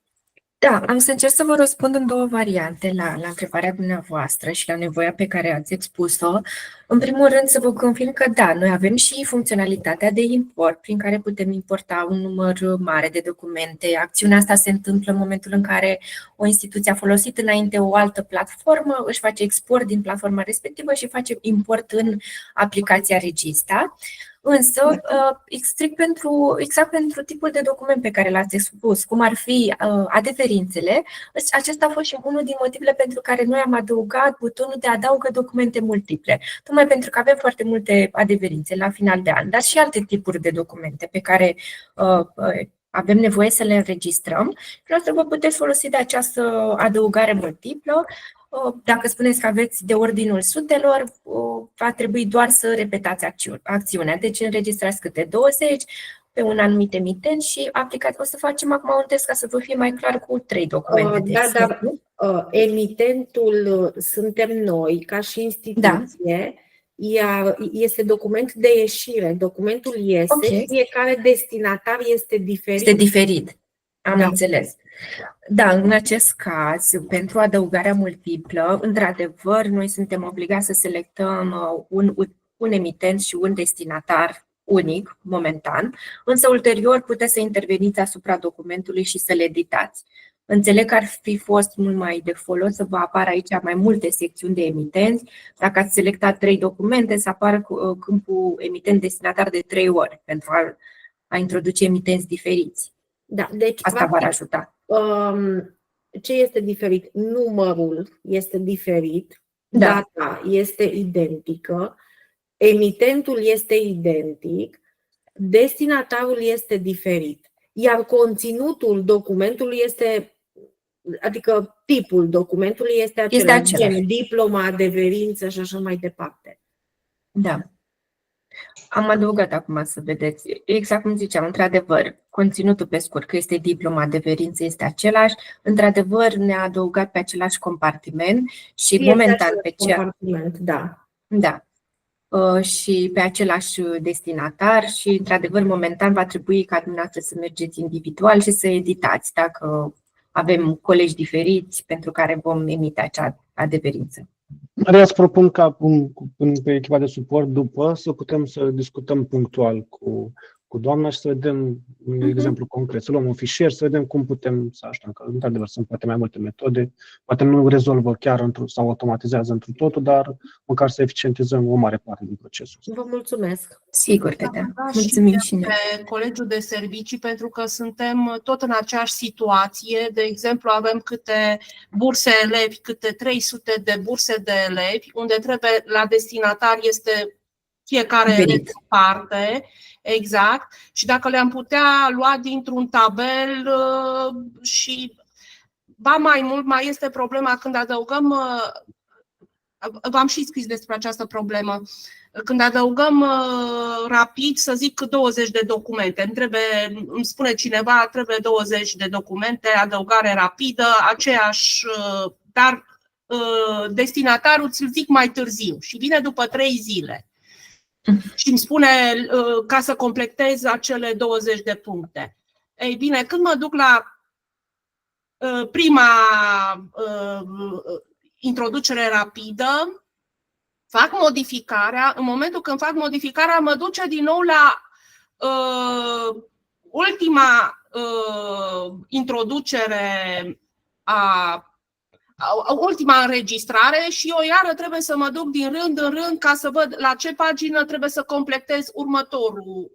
Da, am să încerc să vă răspund în două variante la întrebarea dumneavoastră și la nevoia pe care ați expus-o. În primul rând să vă confirm că da, noi avem și funcționalitatea de import prin care putem importa un număr mare de documente. Acțiunea asta se întâmplă în momentul în care o instituție a folosit înainte o altă platformă, își face export din platforma respectivă și face import în aplicația Regista. Însă, exact pentru tipul de document pe care l-ați expus, cum ar fi adeverințele, acesta a fost și unul din motivele pentru care noi am adăugat butonul de adaugă documente multiple. Tocmai pentru că avem foarte multe adeverințe la final de an, dar și alte tipuri de documente pe care avem nevoie să le înregistrăm. Și noastră vă puteți folosi de această adăugare multiplă. Dacă spuneți că aveți de ordinul sutelor, va trebui doar să repetați acțiunea. Deci înregistrați câte 20 pe un anumit emitent și aplicați. O să facem acum un test ca să vă fie mai clar cu 3 documente. Dar emitentul suntem noi, ca și instituție, iar este document de ieșire. Documentul iese, Ok. fiecare destinatar este diferit. Este diferit. Am Da. înțeles. Da, în acest caz, pentru adăugarea multiplă, într-adevăr, noi suntem obligați să selectăm un emitent și un destinatar unic, momentan, însă ulterior puteți să interveniți asupra documentului și să le editați. Înțeleg că ar fi fost mult mai de folos să vă apară aici mai multe secțiuni de emitenți. Dacă ați selectat 3 documente, să apară câmpul emitent-destinatar de 3 ori pentru a introduce emitenți diferiți. Da, deci, Asta v-ar ajuta. ce este diferit? Numărul este diferit, Da. data este identică, emitentul este identic, destinatarul este diferit, iar conținutul documentului este, adică tipul documentului este același, gen diploma, adeverință și așa mai departe. Da. Am adăugat acum să vedeți, exact cum ziceam, într-adevăr, conținutul pe scurt, că este diploma, adeverință, este același, într-adevăr ne-a adăugat pe același compartiment și Este momentan același pe cea... compartiment, da. Da. Și pe același destinatar și, într-adevăr, momentan va trebui ca dumneavoastră să mergeți individual și să editați dacă avem colegi diferiți pentru care vom emite acea adeverință. Maria, îți propun ca pe echipa de suport după să putem să discutăm punctual cu doamna și să vedem un exemplu concret, să luăm un fișier, să vedem cum putem să așteptăm, că într-adevăr sunt poate mai multe metode, poate nu rezolvă chiar sau automatizează întru totul, dar măcar să eficientizăm o mare parte din procesul. Vă mulțumesc. Sigur că da. Mulțumim și noi. Pe Colegiul de Servicii, pentru că suntem tot în aceeași situație. De exemplu, avem câte burse elevi, câte 300 de burse de elevi, unde trebuie la destinatar este fiecare elev în parte. Exact. Și dacă le-am putea lua dintr-un tabel și ba mai mult, mai este problema când adăugăm, v-am și scris despre această problemă, când adăugăm rapid, să zic 20 de documente, îmi spune cineva, trebuie 20 de documente, adăugare rapidă, aceeași, dar destinatarul ți-l zic mai târziu și vine după 3 zile. Și îmi spune ca să completez acele 20 de puncte. Ei bine, când mă duc la prima introducere rapidă, fac modificarea. În momentul când fac modificarea, mă duce din nou la ultima introducere ultima înregistrare și eu iară trebuie să mă duc din rând în rând ca să văd la ce pagină trebuie să completez următorul.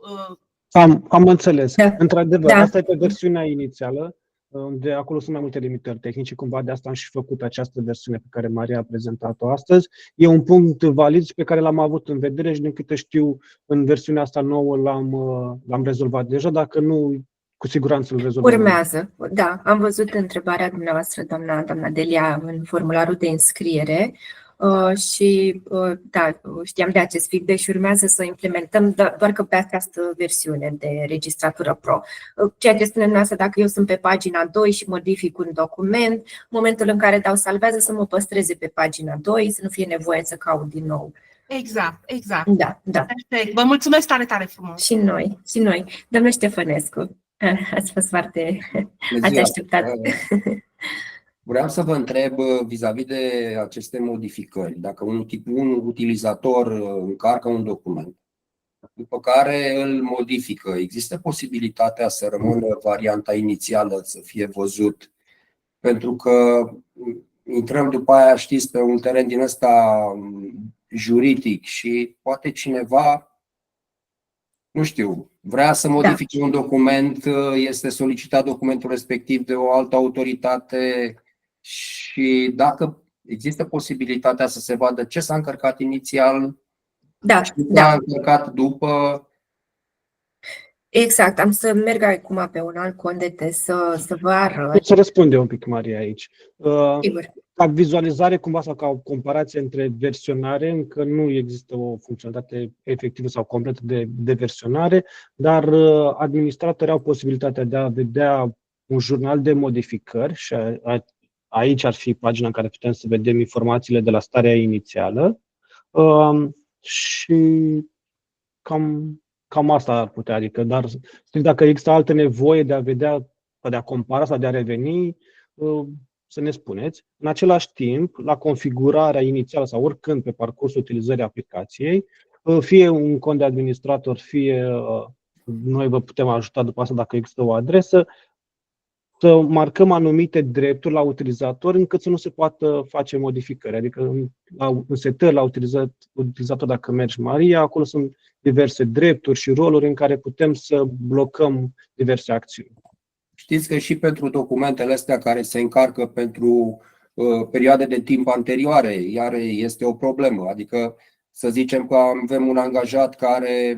Am înțeles. Da. Într-adevăr, Da. asta e pe versiunea inițială, unde acolo sunt mai multe limitări tehnice, cumva de asta am și făcut această versiune pe care Maria a prezentat-o astăzi. E un punct valid pe care l-am avut în vedere și din câte știu în versiunea asta nouă l-am rezolvat deja, dacă nu, cu siguranță îl rezolvăm. Urmează, da, am văzut întrebarea dumneavoastră, doamna Delia, în formularul de înscriere și da, știam de acest feedback și urmează să implementăm doar că pe această versiune de registratură pro. Ceea ce spune dumneavoastră, dacă eu sunt pe pagina 2 și modific un document, în momentul în care dau salvează să mă păstreze pe pagina 2, să nu fie nevoie să caut din nou. Exact. Da. Perfect. Vă mulțumesc tare, tare frumos. Și noi. Doamna Ștefănescu, ați fost foarte... Ați așteptat. Vreau să vă întreb vis-a-vis de aceste modificări. Dacă un utilizator încarcă un document, după care îl modifică, există posibilitatea să rămână varianta inițială, să fie văzut? Pentru că intrăm după aia, știți, pe un teren din ăsta juridic și poate cineva, nu știu, vrea să modifice un document, este solicitat documentul respectiv de o altă autoritate și dacă există posibilitatea să se vadă ce s-a încărcat inițial, ce s-a încărcat după. Exact, am să merg acum pe un alt cont de test să vă arăt. Să răspunde un pic, Maria, aici. Sigur. Ca vizualizare, cumva, sau ca o comparație între versionare, încă nu există o funcționalitate efectivă sau completă de versionare, dar administratorii au posibilitatea de a vedea un jurnal de modificări și aici ar fi pagina în care putem să vedem informațiile de la starea inițială. și cam asta ar putea, adică, dar strict dacă există altă nevoie de a vedea, de a compara sau de a reveni, să ne spuneți. În același timp, la configurarea inițială sau oricând pe parcursul utilizării aplicației, fie un cont de administrator, fie noi vă putem ajuta după asta dacă există o adresă, să marcăm anumite drepturi la utilizator încât să nu se poată face modificări. Adică în setări la utilizator, dacă mergi Maria, acolo sunt diverse drepturi și roluri în care putem să blocăm diverse acțiuni. Știți că și pentru documentele astea care se încarcă pentru perioade de timp anterioare, iar este o problemă. Adică să zicem că avem un angajat care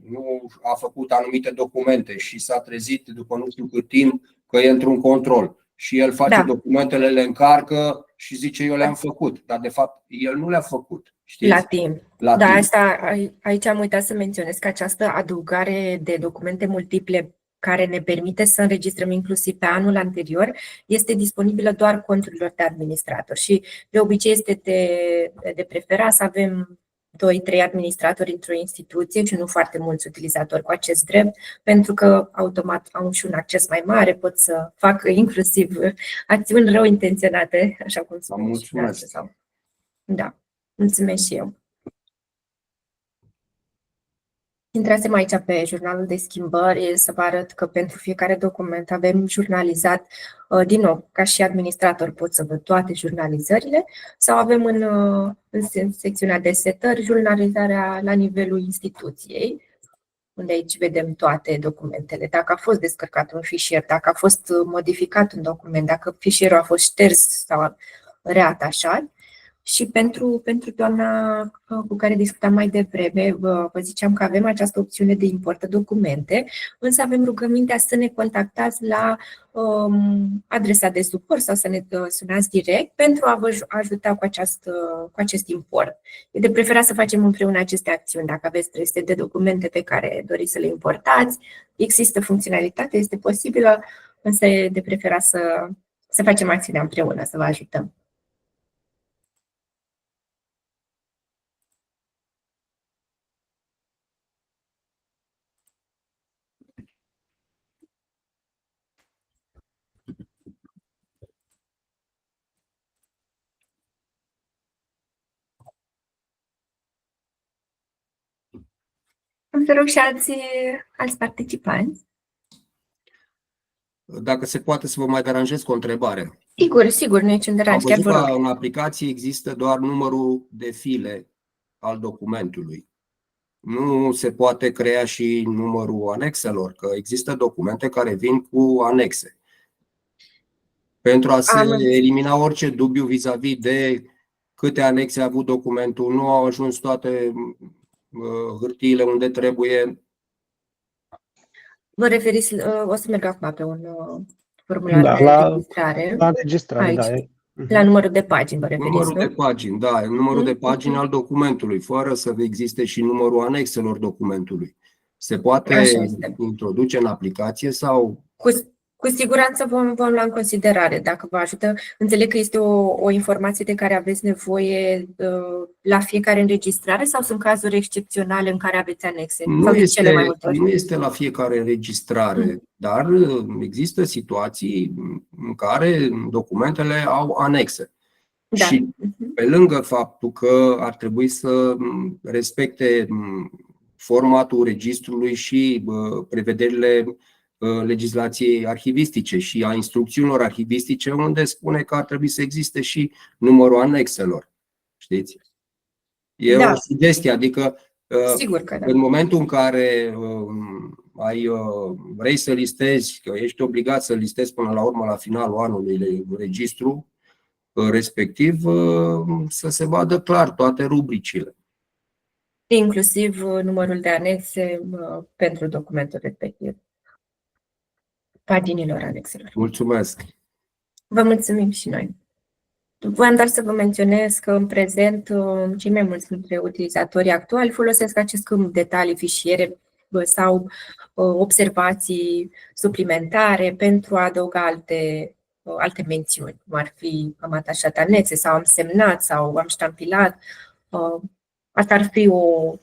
nu a făcut anumite documente și s-a trezit după nu știu cât timp că e într-un control și el face documentele, le încarcă și zice eu le-am făcut, dar de fapt el nu le-a făcut. Știți? La timp. Da, timp. Asta aici am uitat să menționez că această adăugare de documente multiple care ne permite să înregistrăm inclusiv pe anul anterior, este disponibilă doar conturilor de administrator și de obicei este de preferat să avem 2-3 administratori într-o instituție și nu foarte mulți utilizatori cu acest drept, pentru că automat au și un acces mai mare, pot să facă inclusiv acțiuni rău intenționate, așa cum spuneam. Da, mulțumesc și eu. Intrasem aici pe jurnalul de schimbări să vă arăt că pentru fiecare document avem jurnalizat, din nou, ca și administrator pot să văd toate jurnalizările sau avem în secțiunea de setări jurnalizarea la nivelul instituției, unde aici vedem toate documentele. Dacă a fost descărcat un fișier, dacă a fost modificat un document, dacă fișierul a fost șters sau reatașat. Și pentru doamna cu care discutam mai devreme, vă ziceam că avem această opțiune de importă documente, însă avem rugămintea să ne contactați la adresa de suport sau să ne sunați direct pentru a vă ajuta cu acest import. E de preferat să facem împreună aceste acțiuni. Dacă aveți 300 de documente pe care doriți să le importați, există funcționalitate, este posibilă, însă e de preferat să facem acțiunea împreună, să vă ajutăm. Am să rog și alți participanți. Dacă se poate să vă mai deranjez cu o întrebare. Sigur, nu e niciun deranj. Am văzut că în aplicație există doar numărul de file al documentului. Nu se poate crea și numărul anexelor, că există documente care vin cu anexe. Pentru a se elimina orice dubiu vis-a-vis de câte anexe a avut documentul, nu au ajuns toate hârtiile unde trebuie. Vă referiți, o să merg acum pe un formular de registrare. La înregistrare, aici, da. La numărul de pagini, vă referiți, numărul de pagini, da, numărul de pagini al documentului, fără să existe și numărul anexelor documentului. Se poate introduce în aplicație sau... Cu siguranță vom lua în considerare dacă vă ajută. Înțeleg că este o informație de care aveți nevoie la fiecare înregistrare sau sunt cazuri excepționale în care aveți anexe? Nu este la fiecare înregistrare, dar există situații în care documentele au anexe. Da. Și pe lângă faptul că ar trebui să respecte formatul registrului și prevederile legislației arhivistice și a instrucțiunilor arhivistice, unde spune că ar trebui să existe și numărul anexelor. Știți? E o sugestie, adică sigur că da. În momentul în care vrei să listezi, că ești obligat să listezi până la urmă la finalul anului registru respectiv, să se vadă clar toate rubricile. Inclusiv numărul de anexe pentru documentul respectiv. Paginilor anexelor. Mulțumesc! Vă mulțumim și noi. Voiam doar să vă menționez că în prezent cei mai mulți dintre utilizatorii actuali folosesc acest câmp detalii, fișiere sau observații suplimentare pentru a adăuga alte mențiuni, cum ar fi am atașat anexe sau am semnat sau am ștampilat. Asta ar fi o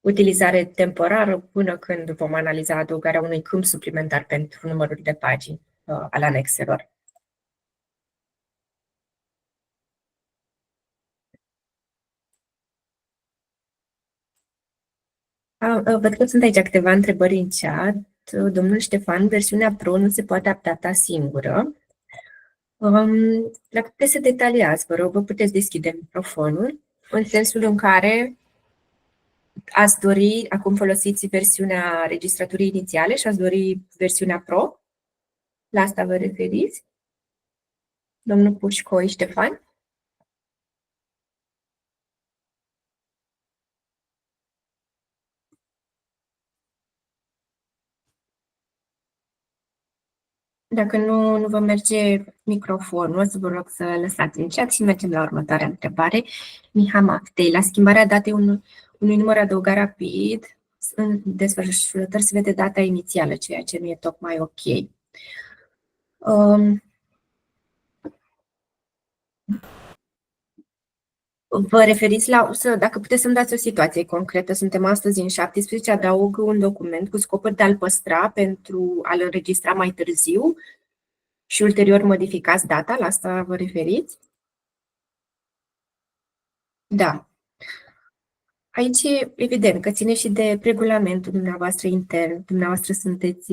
utilizare temporară până când vom analiza adăugarea unui câmp suplimentar pentru numărul de pagini al anexelor. Văd că sunt aici câteva întrebări în chat. Domnul Ștefan, versiunea Pro nu se poate updata singură. La câte se detaliați, vă rog, vă puteți deschide microfonul, în sensul în care ați dori, acum folosiți versiunea registraturii inițiale și ați dori versiunea Pro? La asta vă referiți? Domnul Pușcoi Ștefan? Dacă nu vă merge microfonul, o să vă rog să lăsați în chat și mergem la următoarea întrebare. Miha Maftei, la schimbarea datei unui număr adăugat rapid, în desfășurători se vede data inițială, ceea ce nu e tocmai ok. Vă referiți la, dacă puteți să-mi dați o situație concretă, suntem astăzi în 17, adaug un document cu scopul de a-l păstra pentru a-l înregistra mai târziu și ulterior modificați data, la asta vă referiți? Da. Aici e evident că ține și de regulamentul dumneavoastră intern. Dumneavoastră sunteți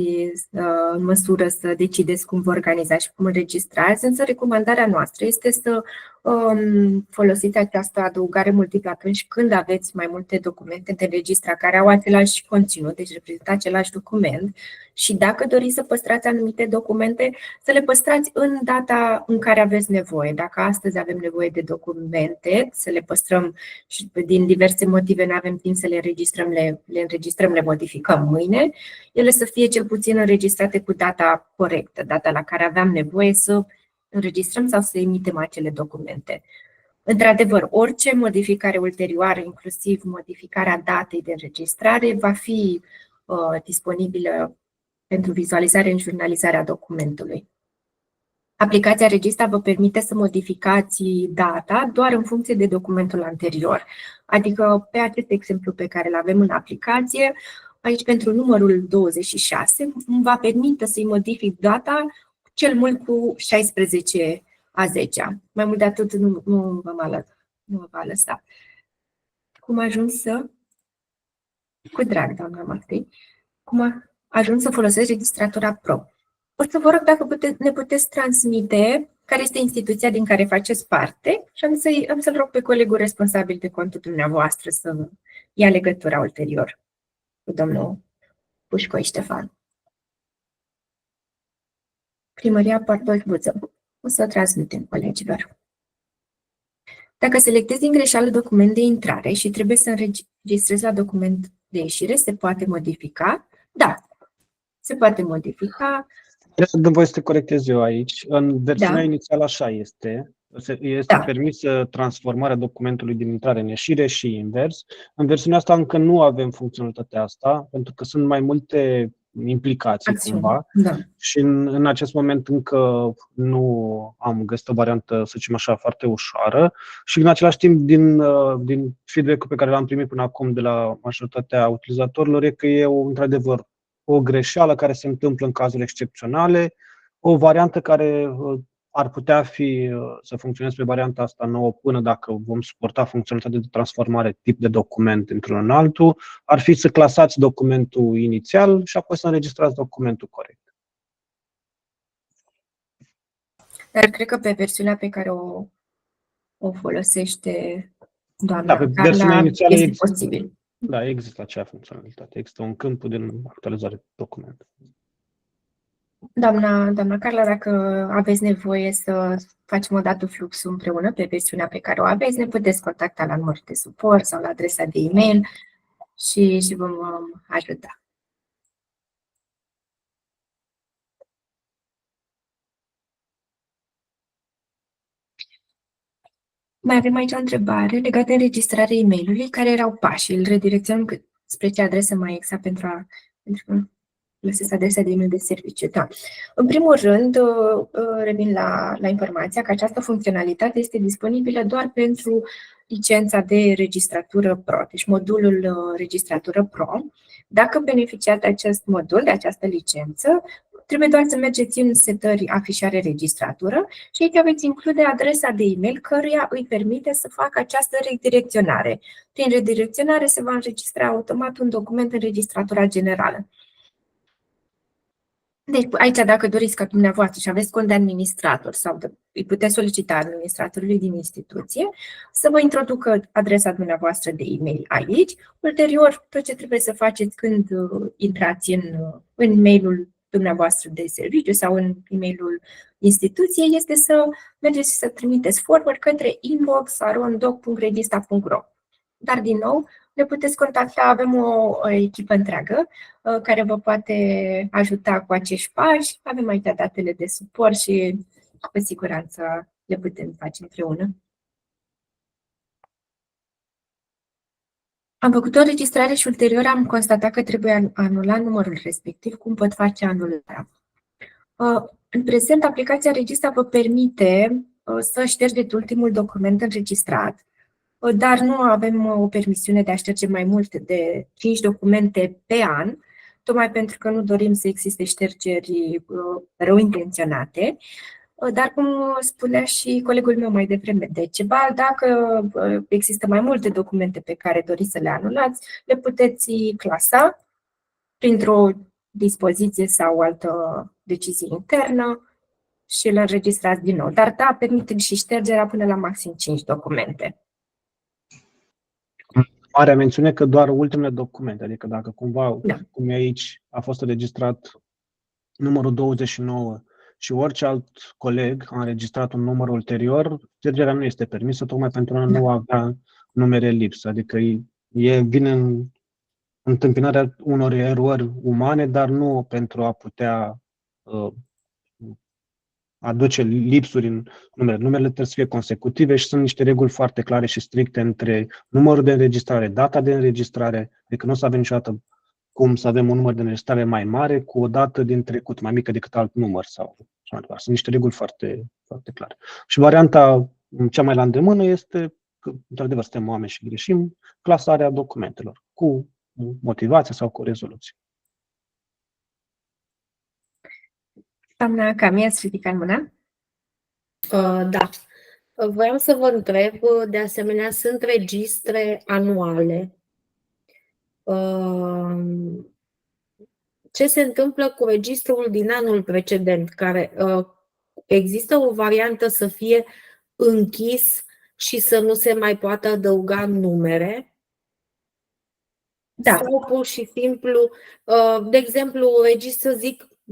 în măsură să decideți cum vă organizați și cum înregistrați, însă recomandarea noastră este să folosiți această adăugare multiplă atunci când aveți mai multe documente de înregistrat care au același conținut, deci reprezintă același document și dacă doriți să păstrați anumite documente, să le păstrați în data în care aveți nevoie. Dacă astăzi avem nevoie de documente, să le păstrăm și din diverse motive nu avem timp să le înregistrăm, le modificăm mâine, ele să fie cel puțin înregistrate cu data corectă, data la care aveam nevoie să înregistrăm sau să emitem acele documente. Într-adevăr, orice modificare ulterioară, inclusiv modificarea datei de înregistrare, va fi disponibilă pentru vizualizare în jurnalizarea documentului. Aplicația Regista vă permite să modificați data doar în funcție de documentul anterior. Adică pe acest exemplu pe care îl avem în aplicație, aici pentru numărul 26, îmi va permite să-i modific data cel mult cu 16 a 10-a. Mai mult de atât nu vă va lăsa. Cum a ajuns să... Cu drag, doamna Maftei. Cum a ajuns să folosesc registratura Pro. O să vă rog dacă ne puteți transmite care este instituția din care faceți parte și am să-l rog pe colegul responsabil de contul dumneavoastră să ia legătura ulterior cu domnul Pușcoi Ștefan. Primăria Pardoi Buzău. O să o transmitem colegilor. Dacă selectezi din greșeală document de intrare și trebuie să înregistrezi la document de ieșire, se poate modifica? Da, se poate modifica. Dăm voie să te corectez eu aici. În versiunea inițială așa este. Este permisă transformarea documentului din intrare în ieșire și invers. În versiunea asta încă nu avem funcționalitatea asta, pentru că sunt mai multe implicații cumva. Da. Și în acest moment încă nu am găsit o variantă, să zicem așa, foarte ușoară. Și în același timp, din feedback-ul pe care l-am primit până acum de la majoritatea utilizatorilor, e că e într-adevăr o greșeală care se întâmplă în cazuri excepționale, o variantă care ar putea fi să funcționeze pe varianta asta nouă până dacă vom suporta funcționalitatea de transformare tip de document într-unul în altul, ar fi să clasați documentul inițial și apoi să înregistrați documentul corect. Dar cred că pe versiunea pe care o folosește doamna Carla este posibil. Da, există acea funcționalitate. Există un câmp din actualizare document. Doamna Carla, dacă aveți nevoie să facem o dată fluxul împreună pe versiunea pe care o aveți, ne puteți contacta la numărul de suport sau la adresa de e-mail și vă vom ajuta. Mai avem aici o întrebare legată de înregistrarea e-mailului. Care erau pașii? Îl redirecționăm spre ce adresă mai exact pentru Lăsați adresa de e-mail de serviciu, da. În primul rând, revin la informația că această funcționalitate este disponibilă doar pentru licența de registratură Pro, deci modulul registratură Pro. Dacă beneficiați de acest modul, de această licență, trebuie doar să mergeți în setări afișare registratură și aici veți include adresa de e-mail căruia îi permite să facă această redirecționare. Prin redirecționare se va înregistra automat un document în registratura generală. Deci aici, dacă doriți ca dumneavoastră și aveți cont de administrator sau îi puteți solicita administratorului din instituție să vă introducă adresa dumneavoastră de e-mail aici. Ulterior, tot ce trebuie să faceți când intrați în mail-ul dumneavoastră de serviciu sau în e-mailul instituției este să mergeți și să trimiteți forward către inbox@doc.regista.ro. Dar, din nou, le puteți contacta, avem o echipă întreagă care vă poate ajuta cu acești pași. Avem aici datele de suport și cu siguranță le putem face împreună. Am făcut o înregistrare și ulterior am constatat că trebuie anulat numărul respectiv. Cum pot face anularea? În prezent, aplicația Regista vă permite să ștergeți ultimul document înregistrat, dar nu avem o permisiune de a șterge mai mult de 5 documente pe an, tocmai pentru că nu dorim să existe ștergeri rău intenționate. Dar, cum spunea și colegul meu mai devreme, Decebal, dacă există mai multe documente pe care doriți să le anulați, le puteți clasa printr-o dispoziție sau altă decizie internă și le înregistrați din nou. Dar, da, permite și ștergerea până la maxim 5 documente. Marea mențiune că doar ultimele documente, adică dacă cumva, cum e aici, a fost înregistrat numărul 29 și orice alt coleg a înregistrat un număr ulterior, ștergerea nu este permisă, tocmai pentru a nu avea numere lipsă. Adică vine în întâmpinarea unor erori umane, dar nu pentru a putea aduce lipsuri în numere. Numerele trebuie să fie consecutive și sunt niște reguli foarte clare și stricte între numărul de înregistrare, data de înregistrare, adică nu o să avem niciodată cum să avem un număr de înregistrare mai mare cu o dată din trecut, mai mică decât alt număr sau mai departe. Sunt niște reguli foarte, foarte clare. Și varianta cea mai la îndemână este că, într-adevăr, suntem oameni și greșim, clasarea documentelor cu motivație sau cu rezoluție. Doamna Cami, ați ridicat mâna? Da. Vreau să vă întreb, de asemenea, sunt registre anuale. Ce se întâmplă cu registrul din anul precedent, care există o variantă să fie închis și să nu se mai poată adăuga numere? Da. Sau pur și simplu, de exemplu,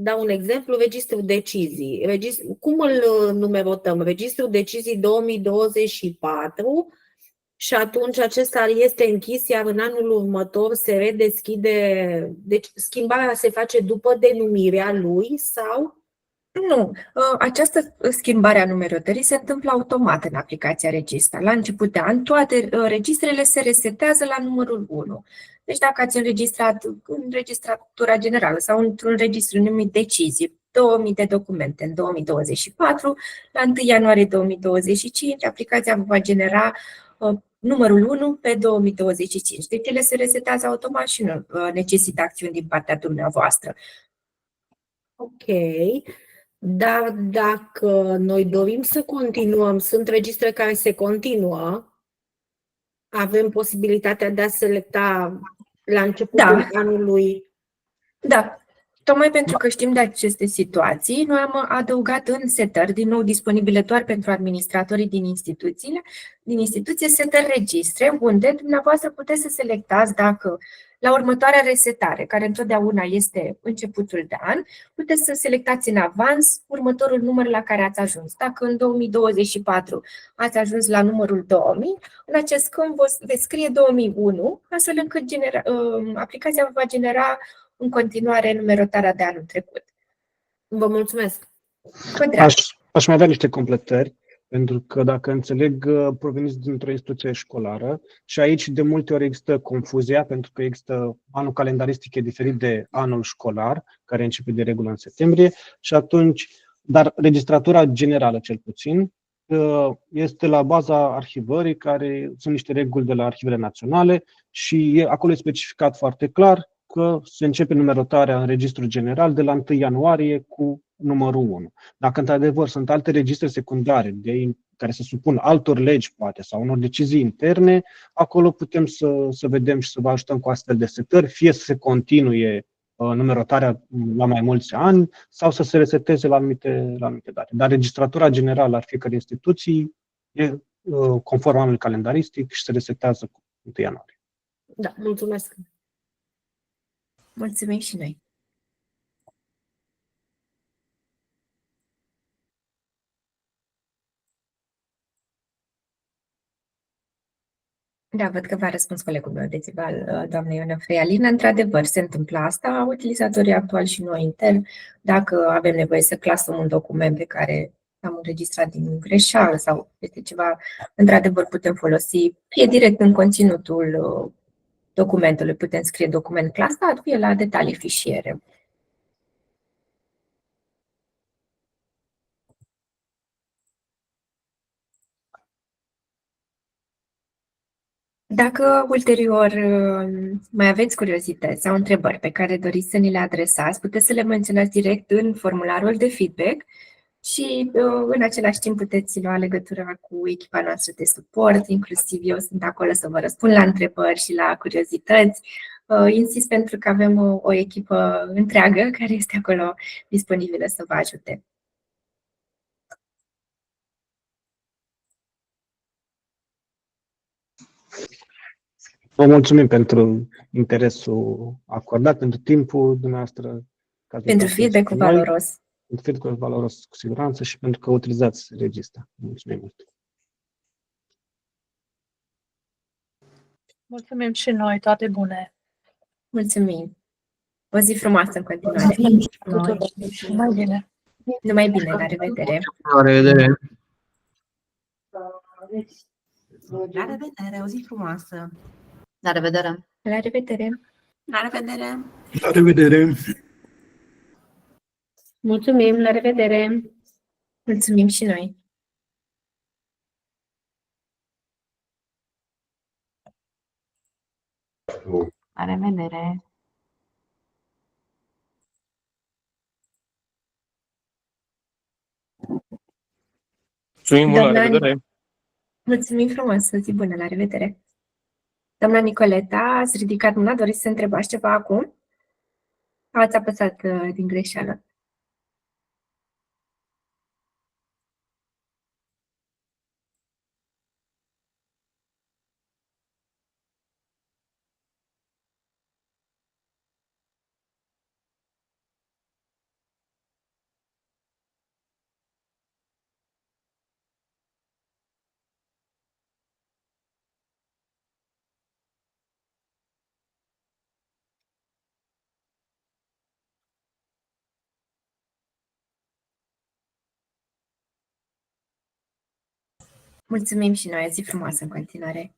dau un exemplu, registrul decizii. Cum îl numerotăm? Registrul decizii 2024 și atunci acesta este închis, iar în anul următor se redeschide. Deci schimbarea se face după denumirea lui sau? Nu. Această schimbare a numerotării se întâmplă automat în aplicația Regista. La început de an, toate registrele se resetează la numărul 1. Deci dacă ați înregistrat în registratura generală sau într-un registru numit decizii, 2000 de documente în 2024, la 1 ianuarie 2025, aplicația vă va genera numărul 1 pe 2025. Deci ele se resetează automat și nu necesită acțiuni din partea dumneavoastră. Ok. Dar dacă noi dorim să continuăm, sunt registre care se continuă, avem posibilitatea de a selecta la începutul anului? Da. Tocmai pentru că știm de aceste situații, noi am adăugat în setări, din nou disponibile doar pentru administratorii din instituție, setări registre, unde dumneavoastră puteți să selectați dacă la următoarea resetare, care întotdeauna este începutul de an, puteți să selectați în avans următorul număr la care ați ajuns. Dacă în 2024 ați ajuns la numărul 2000, în acest câmp veți scrie 2001, astfel încât aplicația vă va genera în continuare numerotarea de anul trecut. Vă mulțumesc. Aș mai avea niște completări. Pentru că, dacă înțeleg, proveniți dintr-o instituție școlară și aici de multe ori există confuzia, pentru că există anul calendaristic e diferit de anul școlar, care începe de regulă în septembrie, și atunci, dar registratura generală, cel puțin, este la baza arhivării, care sunt niște reguli de la arhivele naționale și acolo e specificat foarte clar că se începe numerotarea în registrul general de la 1 ianuarie cu numărul 1. Dacă într-adevăr sunt alte registre secundare care se supun altor legi, poate, sau unor decizii interne, acolo putem să vedem și să vă ajutăm cu astfel de setări, fie să se continue numerotarea la mai mulți ani sau să se reseteze la anumite date. Dar registratura generală a fiecărei instituții e conform anului calendaristic și se resetează cu 1 ianuarie. Da, mulțumesc. Mulțumim și noi. Da, văd că v-a răspuns colegul meu de Țival, doamna Iona Freialina. Într-adevăr, se întâmplă asta. Utilizatorii actuali și noi intern, dacă avem nevoie să clasăm un document pe care am înregistrat din greșeală sau este ceva, într-adevăr putem folosi fie direct în conținutul documentului, putem scrie document clasat, fie la detalii fișiere. Dacă ulterior mai aveți curiozități sau întrebări pe care doriți să ni le adresați, puteți să le menționați direct în formularul de feedback și în același timp puteți lua legătura cu echipa noastră de suport, inclusiv eu sunt acolo să vă răspund la întrebări și la curiozități. Insist pentru că avem o echipă întreagă care este acolo disponibilă să vă ajute. Vă mulțumim pentru interesul acordat, pentru timpul dumneavoastră. Pentru feedback-ul valoros. Pentru feedback-ul valoros cu siguranță și pentru că utilizați registra. Mulțumim mult. Mulțumim și noi, toate bune. Mulțumim. O zi frumoasă în continuare. Numai bine. Numai bine, la revedere. La revedere. La revedere, o zi frumoasă. La revedere! La revedere! La revedere! La revedere! Mulțumim, la revedere! Mulțumim și noi! La revedere! La revedere! Mulțumim frumos! O zi bună! La revedere! Doamna Nicoleta, ați ridicat mâna, doriți să întrebați ceva acum? Ați apăsat din greșeală. Mulțumim și noi, zi frumoasă în continuare!